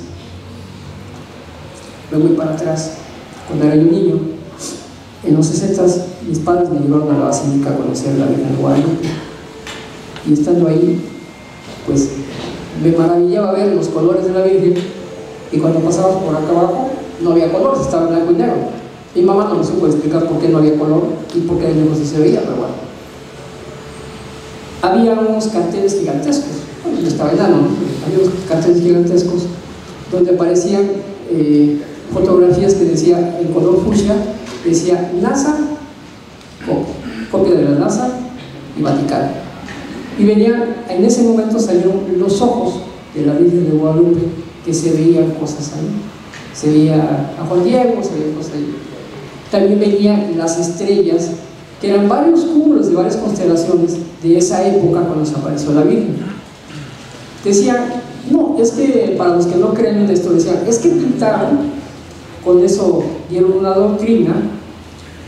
Me voy para atrás, cuando era yo niño, en los 60s mis padres me llevaron a la basílica a conocer a la Virgen de Guadalupe y estando ahí pues me maravillaba ver los colores de la Virgen y cuando pasabas por acá abajo no había color, estaba en blanco y negro. Mi mamá no me supo explicar por qué no había color y por qué de lejos sí se veía, pero bueno. Había unos carteles gigantescos, bueno, yo estaba enano, ¿no? Había unos carteles gigantescos donde aparecían fotografías que decía en color fucsia, decía NASA, copia de la NASA y Vaticano. Y venían, en ese momento salieron los ojos de la Virgen de Guadalupe, que se veían cosas ahí. Se veía a Juan Diego, se veía cosas ahí. También venían las estrellas, que eran varios cúmulos de varias constelaciones de esa época cuando se apareció la Virgen. Decían, no, es que para los que no creen en esto, decían, es que pintaron, con eso dieron una doctrina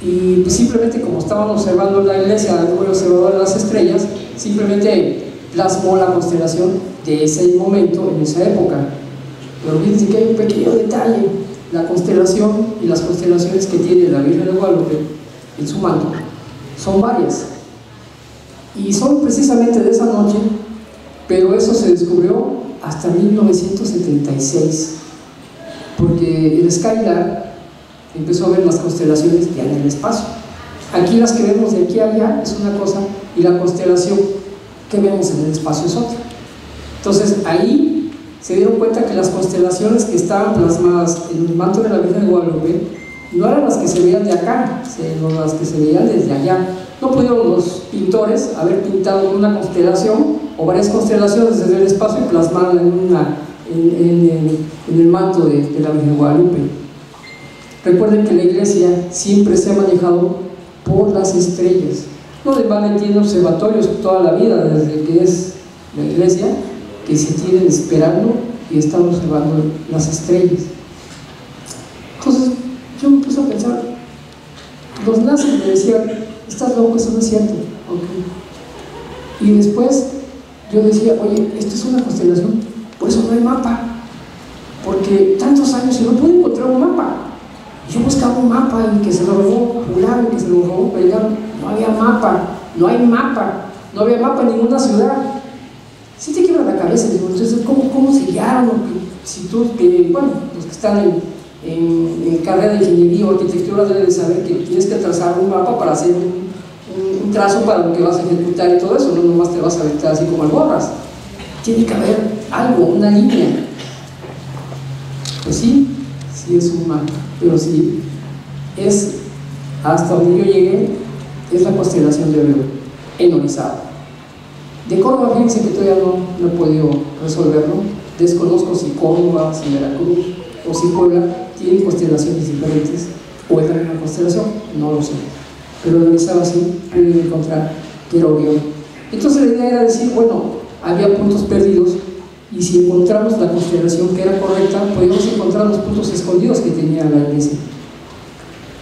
y pues simplemente como estaban observando la iglesia, el observador de las estrellas, simplemente plasmó la constelación de ese momento, en esa época. Pero fíjense que hay un pequeño detalle, la constelación y las constelaciones que tiene la Virgen de Guadalupe en su manto son varias y son precisamente de esa noche, pero eso se descubrió hasta 1976 porque el Skylab empezó a ver las constelaciones ya en el espacio. Aquí las que vemos de aquí a allá es una cosa y la constelación que vemos en el espacio es otra. Entonces ahí se dieron cuenta que las constelaciones que estaban plasmadas en el manto de la Virgen de Guadalupe no eran las que se veían de acá, sino las que se veían desde allá. No pudieron los pintores haber pintado una constelación o varias constelaciones desde el espacio y plasmarla en el manto de la Virgen de Guadalupe. Recuerden que la iglesia siempre se ha manejado por las estrellas. No les van metiendo observatorios toda la vida, desde que es la iglesia, que se tienen esperando y están observando las estrellas. Entonces yo me puse a pensar, los nazis me decían, estás loco, eso no es cierto. Okay. Y después yo decía, oye, esto es una constelación, por eso no hay mapa, porque tantos años y no pude encontrar un mapa. Yo buscaba un mapa y que se lo robó fulano, que se lo robó Pellegano. No había mapa, no hay mapa, no había mapa en ninguna ciudad. Sí te quiebra la cabeza, digo, entonces ¿cómo se guiaron? Si tú, bueno, los que están en carrera de ingeniería o arquitectura deben de saber que tienes que trazar un mapa para hacer un trazo para lo que vas a ejecutar y todo eso, no nomás te vas a aventar así como al borras. Tiene que haber algo, una línea. Pues sí es un mapa, pero sí es, hasta donde yo llegué, es la constelación de Orión, en Orizaba. De Córdoba, fíjense que todavía no he podido resolverlo. Desconozco si Córdoba, si Veracruz o si Puebla tienen constelaciones diferentes o es la misma constelación, no lo sé. Pero en Orizaba sí pude encontrar que era Orión. Entonces la idea era decir, bueno, había puntos perdidos y si encontramos la constelación que era correcta, podíamos encontrar los puntos escondidos que tenía la iglesia.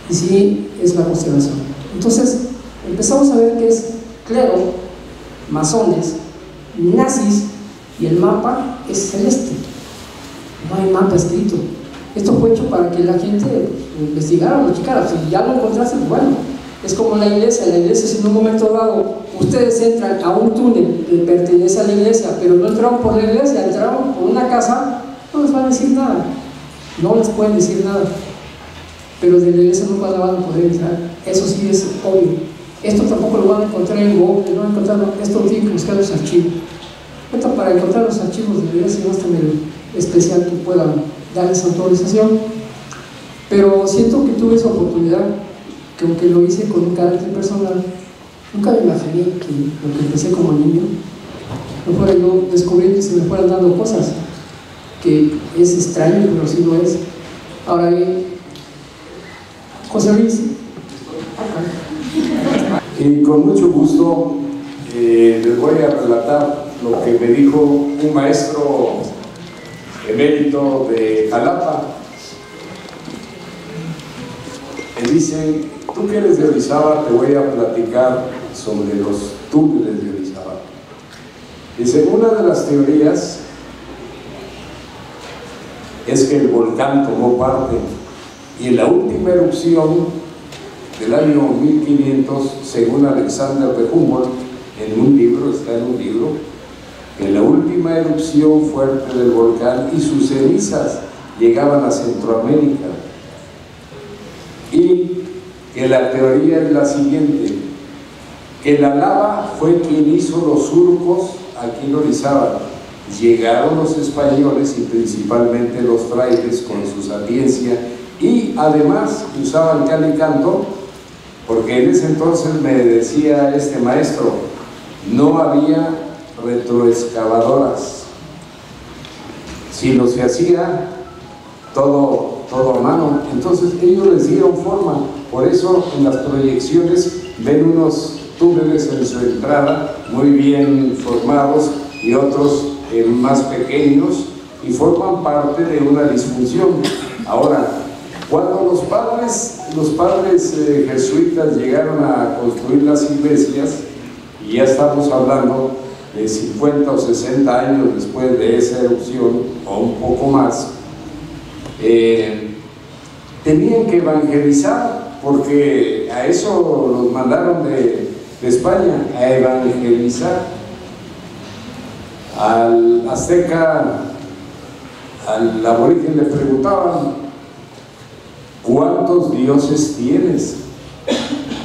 Y sí, es la constelación. Entonces empezamos a ver que es clero, masones, nazis, y el mapa es celeste. No hay mapa escrito. Esto fue hecho para que la gente investigara o lo checara. Si ya lo encontraste, pues bueno, es como la iglesia. La iglesia, si en un momento dado ustedes entran a un túnel que pertenece a la iglesia, pero no entraron por la iglesia, entraron por una casa, no les van a decir nada. No les pueden decir nada. Pero de la iglesia nunca van a poder entrar. Eso sí es obvio. Esto tampoco lo van a encontrar en Google, no van a encontrar, esto tiene que buscar los archivos. Ahorita para encontrar los archivos debería ser más también especial que puedan dar esa autorización. Pero siento que tuve esa oportunidad, que aunque lo hice con un carácter personal, nunca me imaginé que lo que empecé como niño, no fuera yo descubrir que se me fueran dando cosas, que es extraño, pero sí lo es. Ahora bien, José Luis. Y con mucho gusto les voy a relatar lo que me dijo un maestro emérito de Jalapa. Él dice: tú que eres de Orizaba, te voy a platicar sobre los túneles de Orizaba. Dice: una de las teorías es que el volcán tomó parte, y en la última erupción del año 1500, según Alexander de Humboldt, en un libro, está en un libro, en la última erupción fuerte del volcán y sus cenizas llegaban a Centroamérica. Y que la teoría es la siguiente: que la lava fue quien hizo los surcos aquí en Orizaba. Llegaron los españoles y principalmente los frailes con su sapiencia, y además usaban cal y canto, porque en ese entonces me decía este maestro, no había retroexcavadoras, sino se hacía todo a mano. Entonces ellos les dieron forma. Por eso en las proyecciones ven unos túneles en su entrada muy bien formados y otros más pequeños, y forman parte de una disfunción. Ahora, cuando los padres jesuitas llegaron a construir las iglesias, y ya estamos hablando de 50 o 60 años después de esa erupción, o un poco más, tenían que evangelizar, porque a eso los mandaron de España, a evangelizar. Al azteca, al aborigen le preguntaban: ¿cuántos dioses tienes?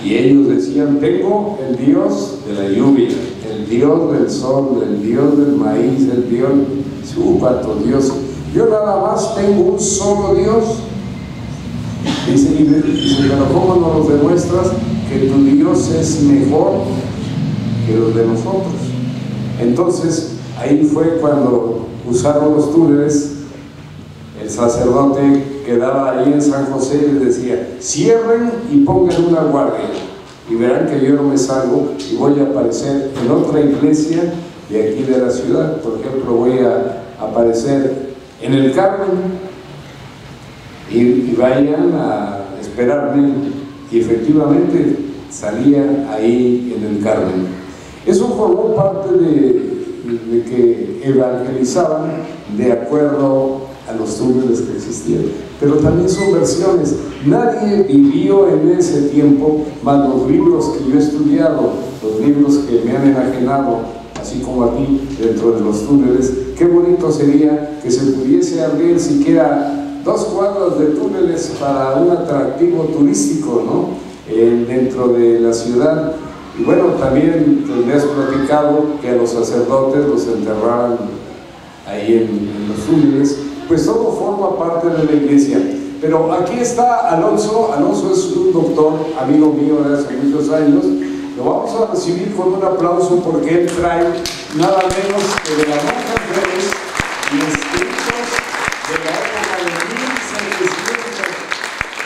Y ellos decían: tengo el dios de la lluvia, el dios del sol, el dios del maíz, el dios... ¿Cuántos dioses? Yo nada más tengo un solo Dios. Dice, pero ¿cómo nos los demuestras que tu Dios es mejor que los de nosotros? Entonces, ahí fue cuando usaron los túneles. El sacerdote quedaba ahí en San José y les decía: cierren y pongan una guardia, y verán que yo no me salgo y voy a aparecer en otra iglesia de aquí de la ciudad. Por ejemplo, voy a aparecer en el Carmen, y vayan a esperarme. Y efectivamente salía ahí en el Carmen. Eso formó parte de que evangelizaban de acuerdo a los túneles que existían. Pero también son versiones. Nadie vivió en ese tiempo, más los libros que yo he estudiado, los libros que me han enajenado, así como aquí dentro de los túneles. Qué bonito sería que se pudiese abrir siquiera 2 cuadras de túneles para un atractivo turístico, ¿no? Dentro de la ciudad. Y bueno, también me has platicado que a los sacerdotes los enterraban ahí en los túneles. Pues todo forma parte de la iglesia. Pero aquí está Alonso. Alonso es un doctor, amigo mío de hace muchos años. Lo vamos a recibir con un aplauso, porque él trae nada menos que de la monja Pérez y escritos de la época de 1700,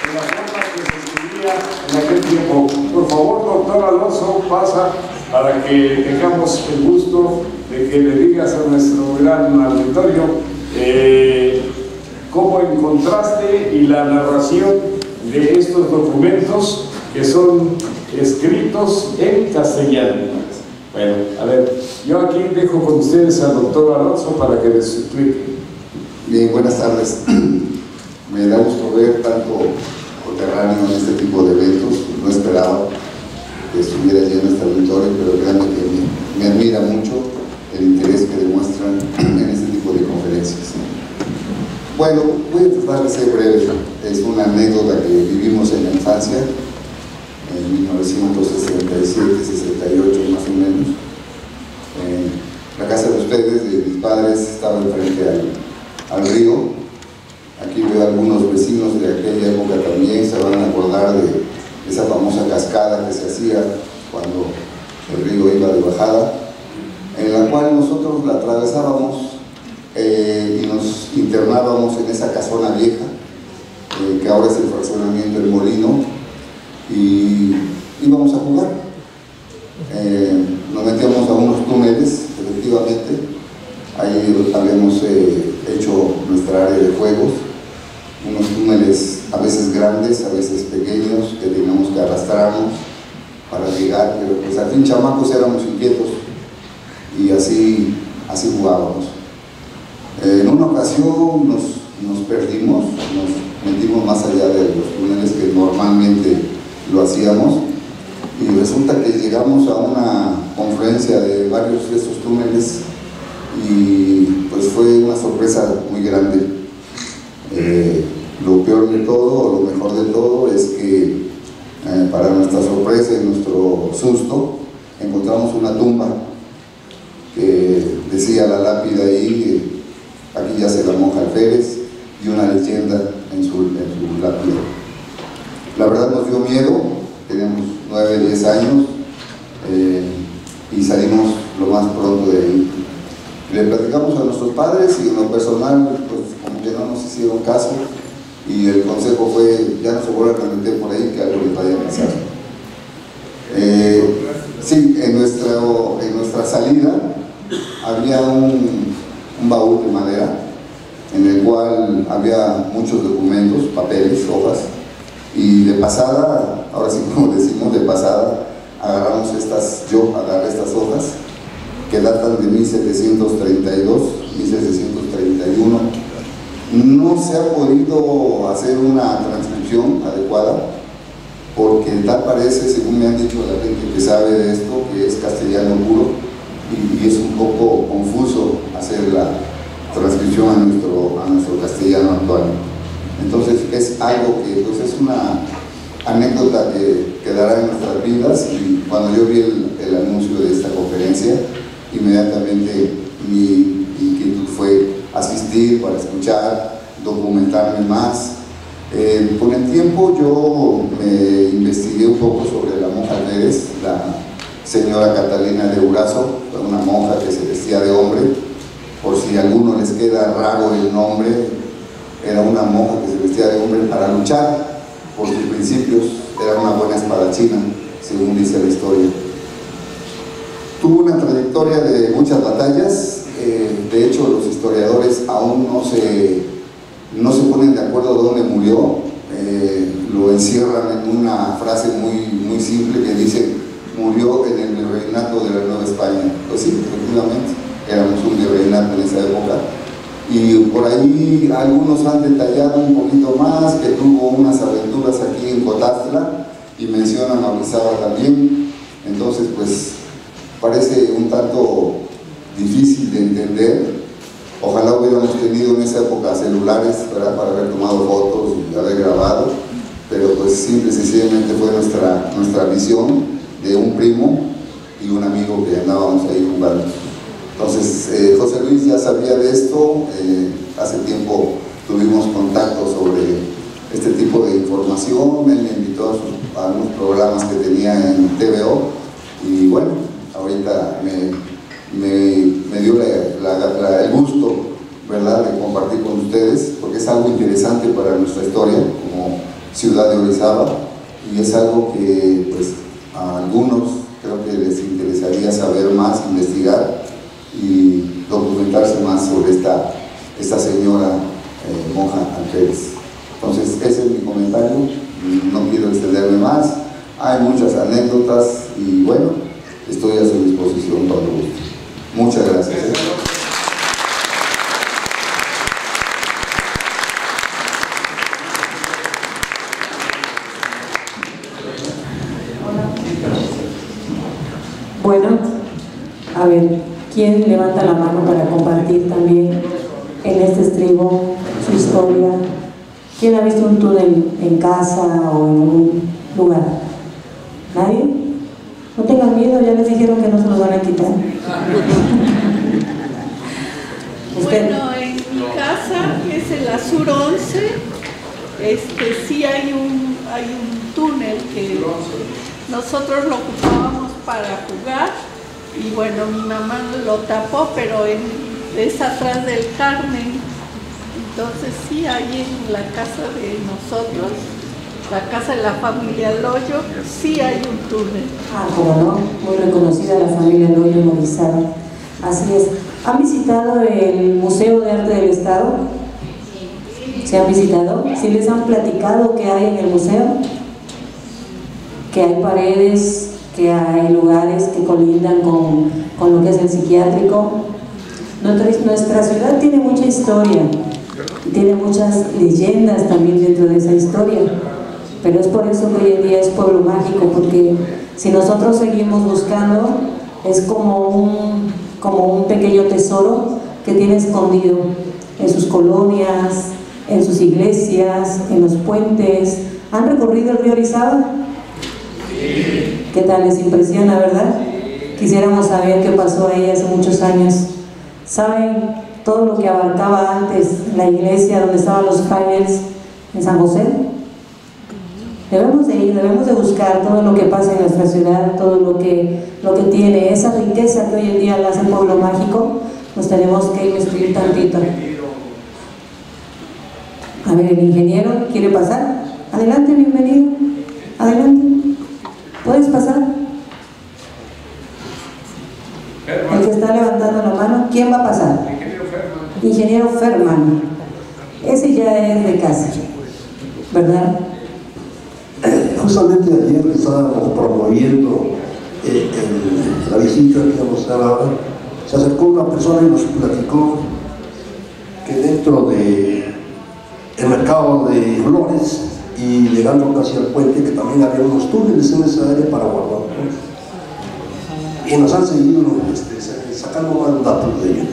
de la forma que se escribía en aquel tiempo. Por favor, doctor Alonso, pasa para que tengamos el gusto de que le digas a nuestro gran auditorio cómo encontraste y la narración de estos documentos que son escritos en castellano. Bueno, a ver, yo aquí dejo con ustedes al doctor Alonso para que les explique. Bien, buenas tardes. Me da gusto ver tanto coterráneo en este tipo de eventos. No esperaba que estuviera lleno este auditorio, pero créanme que me admira mucho el interés que demuestran en este tipo de conferencias. Bueno, voy a tratar de ser breve. Es una anécdota que vivimos en la infancia. en 1967-68 más o menos. La casa de ustedes, de mis padres, estaba enfrente al río. Aquí veo algunos vecinos de aquella época también, se van a acordar de esa famosa cascada que se hacía cuando el río iba de bajada, en la cual nosotros la atravesábamos y nos internábamos en esa casona vieja, que ahora es el fraccionamiento El Molino, y íbamos a jugar. Nos metíamos a unos túneles, efectivamente, ahí habíamos hecho nuestra área de juegos, unos túneles a veces grandes, a veces pequeños, que teníamos que arrastrarnos para llegar, pero pues al fin chamacos éramos inquietos y así jugábamos. En una ocasión nos perdimos, nos metimos más allá de los túneles que normalmente lo hacíamos, y resulta que llegamos a una confluencia de varios de esos túneles y pues fue una sorpresa muy grande. Lo peor de todo, o lo mejor de todo, es que para nuestra sorpresa y nuestro susto encontramos una tumba que decía la lápida ahí: aquí yace la monja Alférez, y una leyenda en su lápida. La verdad nos dio miedo, teníamos 9, 10 años, y salimos lo más pronto de ahí. Le platicamos a nuestros padres y en lo personal, pues como que no nos hicieron caso, y el consejo fue: ya no se vuelvan a meter por ahí, que algo les vaya a pasar. Sí, en nuestra salida había un baúl de madera en el cual había muchos documentos, papeles, hojas, y de pasada, ahora sí como decimos, de pasada, yo agarré estas hojas que datan de 1732, 1731. No se ha podido hacer una transcripción adecuada porque tal parece, según me han dicho la gente que sabe de esto, que es castellano puro, y es un poco confuso hacer la transcripción a nuestro castellano actual. Entonces es algo que pues, es una anécdota que quedará en nuestras vidas, y cuando yo vi el anuncio de esta conferencia, inmediatamente mi inquietud fue asistir para escuchar, documentarme más. Con el tiempo yo me investigué un poco sobre la monja Alférez, la señora Catalina de Urazo, una monja que se vestía de hombre. Por si a alguno les queda raro el nombre, era una monja que se vestía de hombre para luchar por sus principios, era una buena espadachina, según dice la historia. Tuvo una trayectoria de muchas batallas, de hecho los historiadores aún no se ponen de acuerdo dónde murió, lo encierran en una frase muy simple que dice: murió en el virreinato de la Nueva España. Pues sí, efectivamente, éramos un virreinato en esa época, y por ahí algunos han detallado un poquito más que tuvo unas aventuras aquí en Cotastla, y mencionan a Orizaba también. Entonces pues parece un tanto difícil de entender. Ojalá hubiéramos tenido en esa época celulares, ¿verdad?, para haber tomado fotos y haber grabado, pero pues simple y sencillamente fue nuestra visión de un primo y un amigo que andábamos ahí jugando. Entonces José Luis ya sabía de esto, hace tiempo tuvimos contacto sobre este tipo de información, él me invitó a unos programas que tenía en TVO, y bueno, ahorita me dio el gusto, ¿verdad?, de compartir con ustedes, porque es algo interesante para nuestra historia como ciudad de Orizaba, y es algo que pues a algunos creo que les interesaría saber más, investigar y documentarse más sobre esta señora monja Alférez. Entonces ese es mi comentario, no quiero extenderme más, hay muchas anécdotas y bueno, estoy a su disposición cuando guste. Muchas gracias. Bueno, a ver, ¿quién levanta la mano para compartir también en este estribo su historia? ¿Quién ha visto un túnel en casa o en un lugar? ¿Nadie? No tengan miedo, ya les dijeron que no se los van a quitar. Bueno, en mi casa, que es el Azur 11, sí hay un túnel que nosotros lo ocupábamos para jugar y bueno, mi mamá lo tapó, pero es atrás del Carmen. Entonces sí, ahí en la casa de nosotros, la casa de la familia Loyo, sí hay un túnel. Ah, como no, muy reconocida la familia Loyo en Orizaba. Así es. ¿Han visitado el Museo de Arte del Estado? ¿Se han visitado? ¿Sí les han platicado qué hay en el museo? Que hay paredes, que hay lugares que colindan con lo que es el psiquiátrico. Nuestra ciudad tiene mucha historia, tiene muchas leyendas también dentro de esa historia, pero es por eso que hoy en día es pueblo mágico, porque si nosotros seguimos buscando, es como un pequeño tesoro que tiene escondido en sus colonias, en sus iglesias, en los puentes. ¿Han recorrido el río Orizaba? Sí. ¿Qué tal? Les impresiona, ¿verdad? Quisiéramos saber qué pasó ahí hace muchos años. ¿Saben todo lo que abarcaba antes la iglesia donde estaban los frailes en San José? Debemos de ir, debemos de buscar todo lo que pasa en nuestra ciudad, todo lo que tiene, esa riqueza que hoy en día la hace pueblo mágico. Nos tenemos que instruir tantito. A ver, el ingeniero quiere pasar. Adelante, bienvenido. Adelante. ¿Puedes pasar? El que está levantando la mano, ¿quién va a pasar? Ingeniero Ferman. Ese ya es de casa, ¿verdad? Justamente ayer que estábamos promoviendo la visita que íbamos a dar ahora, se acercó una persona y nos platicó que dentro del mercado de flores y llegando casi al puente, que también había unos túneles en esa área para guardar flores. Y nos han seguido sacando más datos de ello.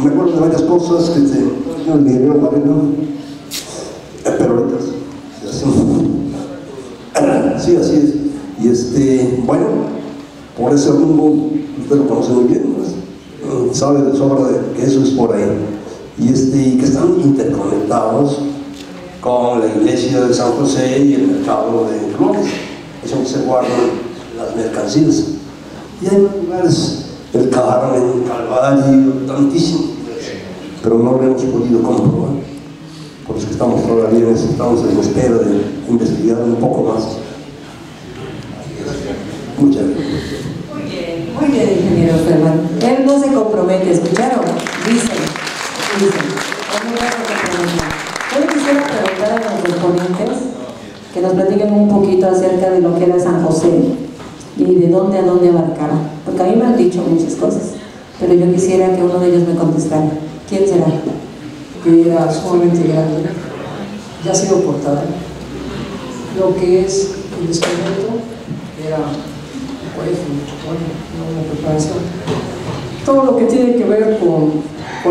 Me acuerdo de varias cosas que el ingeniero Moreno, pero ahorita sí, así es. Y bueno, por ese rumbo, usted lo conoce muy bien, ¿no? Sabe de sobra que eso es por ahí. Y que están interconectados con la iglesia de San José y el mercado de flores, es donde se guardan las mercancías. Y hay lugares, el Carmen, el Calvario, tantísimos, pero no lo hemos podido comprobar. Por eso que estamos todavía estamos en espera de investigar un poco más. Muchas gracias. Muy bien, ingeniero Ferman. Él no se compromete, ¿escucharon? Dicen. Yo quisiera preguntar a los ponentes que nos platiquen un poquito acerca de lo que era San José y de dónde a dónde abarcaba, porque a mí me han dicho muchas cosas, pero yo quisiera que uno de ellos me contestara. ¿Quién será? Que era sumamente grande, ya ha sido portada. Lo que es el instrumento era un colegio, una preparación. Todo lo que tiene que ver con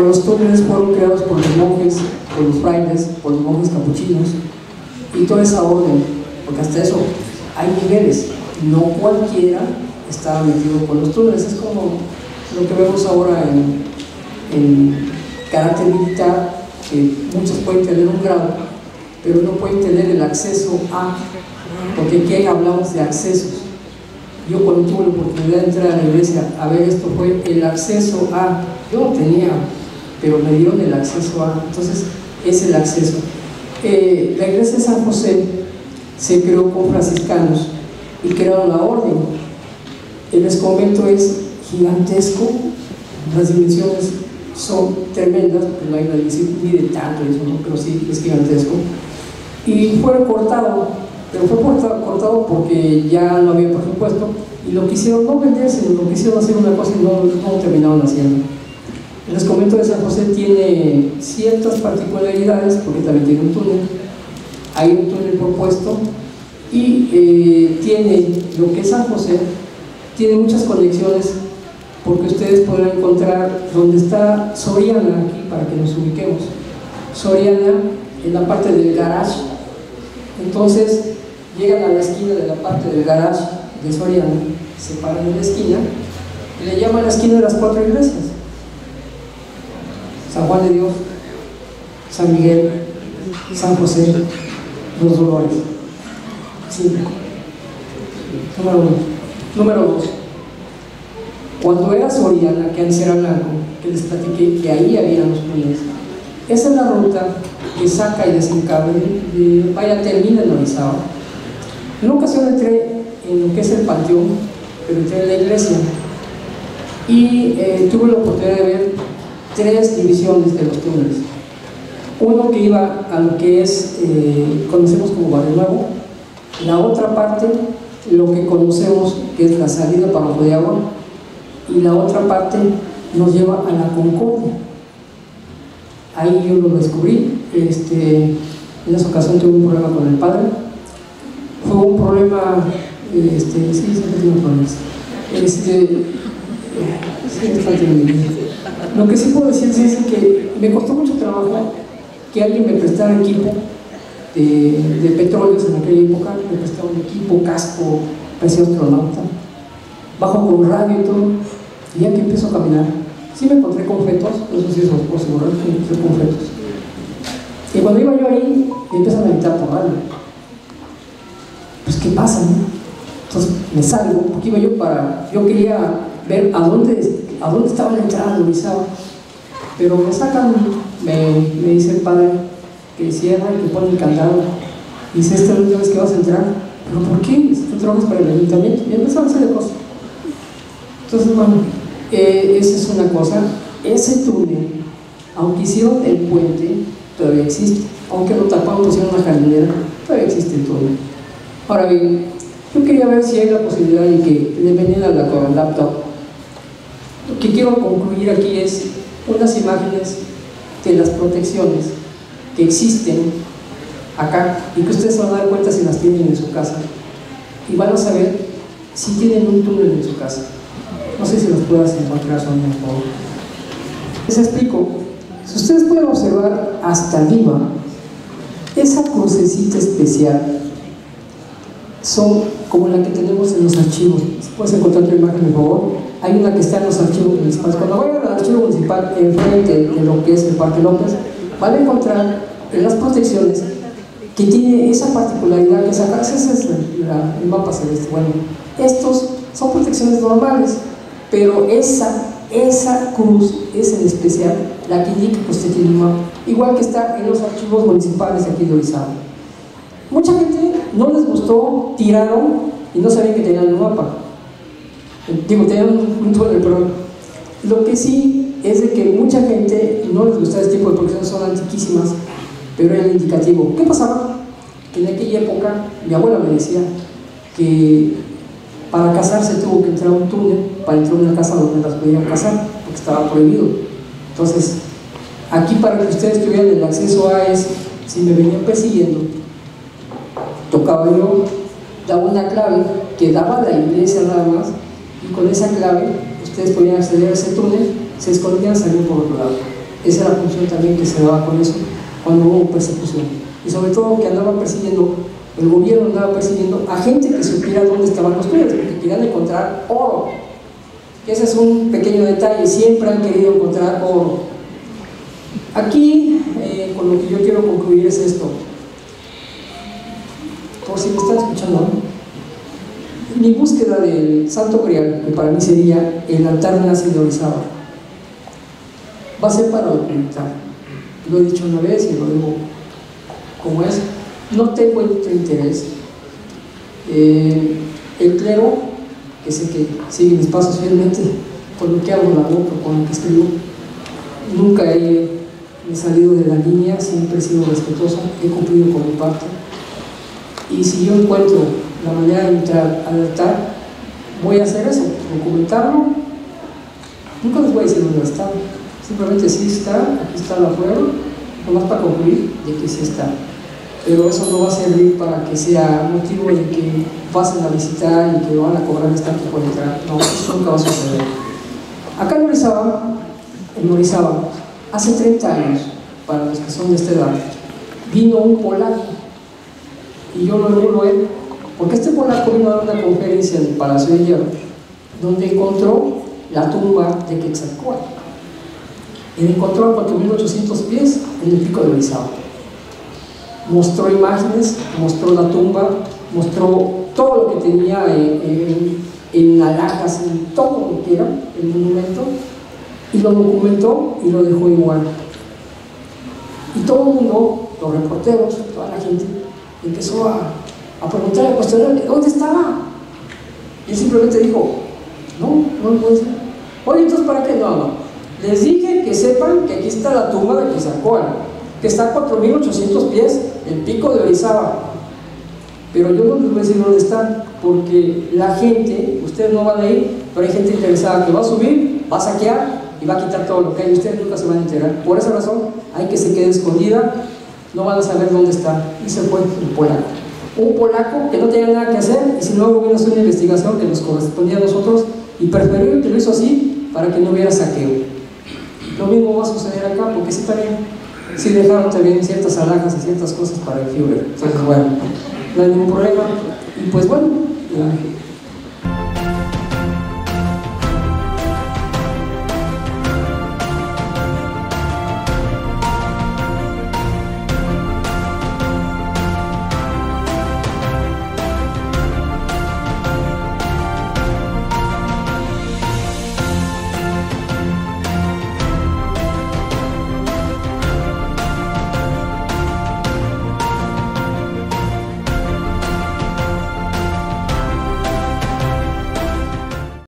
los túneles fueron creados por los monjes, por los frailes, por los monjes capuchinos y toda esa orden, porque hasta eso hay niveles, no cualquiera estaba metido con los túneles. Es como lo que vemos ahora en carácter militar, que muchos pueden tener un grado, pero no pueden tener el acceso a, porque aquí hablamos de accesos. Yo cuando tuve la oportunidad de entrar a la iglesia a ver esto fue el acceso a, yo no tenía, pero me dieron el acceso a, entonces es el acceso. La iglesia de San José se creó con franciscanos y crearon la orden. El convento es gigantesco, las dimensiones son tremendas, porque no hay una división ni de tanto, eso, ¿no? Pero sí es gigantesco. Y fue cortado, pero fue cortado porque ya no había presupuesto y lo quisieron no vender, sino lo quisieron hacer una cosa y no terminaron haciendo. El convento de San José tiene ciertas particularidades porque también tiene un túnel, hay un túnel propuesto y tiene lo que es San José, tiene muchas conexiones porque ustedes podrán encontrar donde está Soriana, aquí para que nos ubiquemos. Soriana en la parte del garage. Entonces llegan a la esquina de la parte del garage de Soriana, se paran en la esquina y le llaman la esquina de las 4 iglesias: San Juan de Dios, San Miguel, San José, Los Dolores. 5. Número 1. Número 2. Cuando era Soriana, que antes era Blanco, que les platiqué que ahí había los túneles, esa es la ruta que saca y desencaba, termina en Orizaba. En una ocasión entré en lo que es el panteón, pero entré en la iglesia y tuve la oportunidad de ver 3 divisiones de los túneles. Uno que iba a lo que es, conocemos como Barrio Nuevo, la otra parte, lo que conocemos que es la salida para Ojo de Agua, y la otra parte nos lleva a la Concordia. Ahí yo lo descubrí. En esa ocasión tuve un problema con el padre. Fue un problema, sí, siempre tengo problemas. Lo que sí puedo decir es que me costó mucho trabajo que alguien me prestara equipo de petróleos en aquella época. Me prestaba un equipo, casco, parecía astronauta, bajo con radio y todo. Y ya que empiezo a caminar, sí me encontré con fetos, no sé si eso os puedo asegurar, que me encontré con fetos. Y cuando iba yo ahí, me empiezan a gritar por radio. Pues, ¿qué pasa, no? Entonces me salgo, porque iba yo quería ver a dónde estaba la entrada de Orizaba. Pero me sacan, me dice el padre que cierra y que pone el candado. Y dice: esta es la última vez que vas a entrar. ¿Pero por qué? ¿Tú trabajas para el ayuntamiento? Y empezaron a hacer de cosas. Entonces, bueno, esa es una cosa. Ese túnel, aunque hicieron el puente, todavía existe. Aunque lo taparon, pusieron una jardinera, todavía existe el túnel. Ahora bien, yo quería ver si hay la posibilidad de que le vendiera la laptop. Lo que quiero concluir aquí es unas imágenes de las protecciones que existen acá y que ustedes se van a dar cuenta si las tienen en su casa, y van a saber si tienen un túnel en su casa. No sé si los puedas encontrar, Sonia, por favor. Les explico. Si ustedes pueden observar hasta arriba, esa crucecita especial son como la que tenemos en los archivos. Si puedes encontrar tu imagen, por favor. Hay una que está en los archivos municipales. Cuando vayan al archivo municipal enfrente de lo que es el Parque López, van a encontrar en las protecciones que tiene esa particularidad que sacar. Ese es el mapa celeste. Bueno, estos son protecciones normales, pero esa cruz es en especial la que indica que usted tiene un mapa, igual que está en los archivos municipales aquí de Orizaba. Mucha gente no les gustó, tiraron y no sabían que tenían un mapa. Tenían un túnel, pero lo que sí es de que mucha gente no les gusta este tipo de protecciones, son antiquísimas, pero era el indicativo. ¿Qué pasaba? Que en aquella época mi abuela me decía que para casarse tuvo que entrar a un túnel para entrar a una casa donde las podían casar, porque estaba prohibido. Entonces, aquí para que ustedes tuvieran el acceso a eso, si me venían persiguiendo, tocaba yo, daba una clave que daba la iglesia nada más, y con esa clave ustedes podían acceder a ese túnel, se escondían, salían por otro lado. Esa era la función también que se daba con eso cuando hubo persecución. Y sobre todo que andaban persiguiendo, el gobierno andaba persiguiendo a gente que supiera dónde estaban los túneles, porque querían encontrar oro. Y ese es un pequeño detalle, siempre han querido encontrar oro. Aquí, con lo que yo quiero concluir es esto. Por si me están escuchando, mi búsqueda del Santo Grial, que para mí sería el altar nazi de Orizaba, va a ser para documentar. Lo he dicho una vez y lo digo como es. No tengo otro interés. El clero, que sé que sigue mis pasos fielmente, con lo que hago la boca, con lo que escribo, nunca he salido de la línea, siempre he sido respetuosa, he cumplido con mi parte. Y si yo encuentro la manera de entrar al altar, voy a hacer eso, documentarlo. Nunca les voy a decir dónde está, simplemente sí está, aquí está la prueba, nomás para concluir de que sí está. Pero eso no va a servir para que sea motivo de que pasen a visitar y que van a cobrar tanto por entrar. No, eso nunca va a suceder. Acá en Orizaba, hace 30 años, para los que son de esta edad, vino un polaco, y yo lo emulo él, porque este polaco vino a dar una conferencia en el Palacio de Hierro, donde encontró la tumba de Quetzalcóatl. Él encontró a 4.800 pies en el pico de Orizaba. Mostró imágenes, mostró la tumba, mostró todo lo que tenía en alhajas, en todo lo que era el monumento, y lo documentó y lo dejó igual. Y todo el mundo, los reporteros, toda la gente, empezó a preguntar, a cuestionar, ¿dónde estaba? Y él simplemente dijo, no lo puede ser. Oye, entonces, ¿para qué? No. Les dije que sepan que aquí está la tumba de Quetzalcóatl, que está a 4.800 pies, el pico de Orizaba. Pero yo no les voy a decir dónde están, porque la gente, ustedes no van a ir, pero hay gente interesada que va a subir, va a saquear y va a quitar todo lo que hay, ustedes nunca se van a enterar. Por esa razón, hay que se quede escondida, no van a saber dónde está. Y se fue el polaco. Un polaco que no tenía nada que hacer, y si no hubiera sido una investigación que nos correspondía a nosotros, y preferió que lo hizo así para que no hubiera saqueo. Lo mismo va a suceder acá, porque sí también, sí dejaron también ciertas alhajas y ciertas cosas para el Führer. Entonces, bueno, no hay ningún problema. Y pues bueno,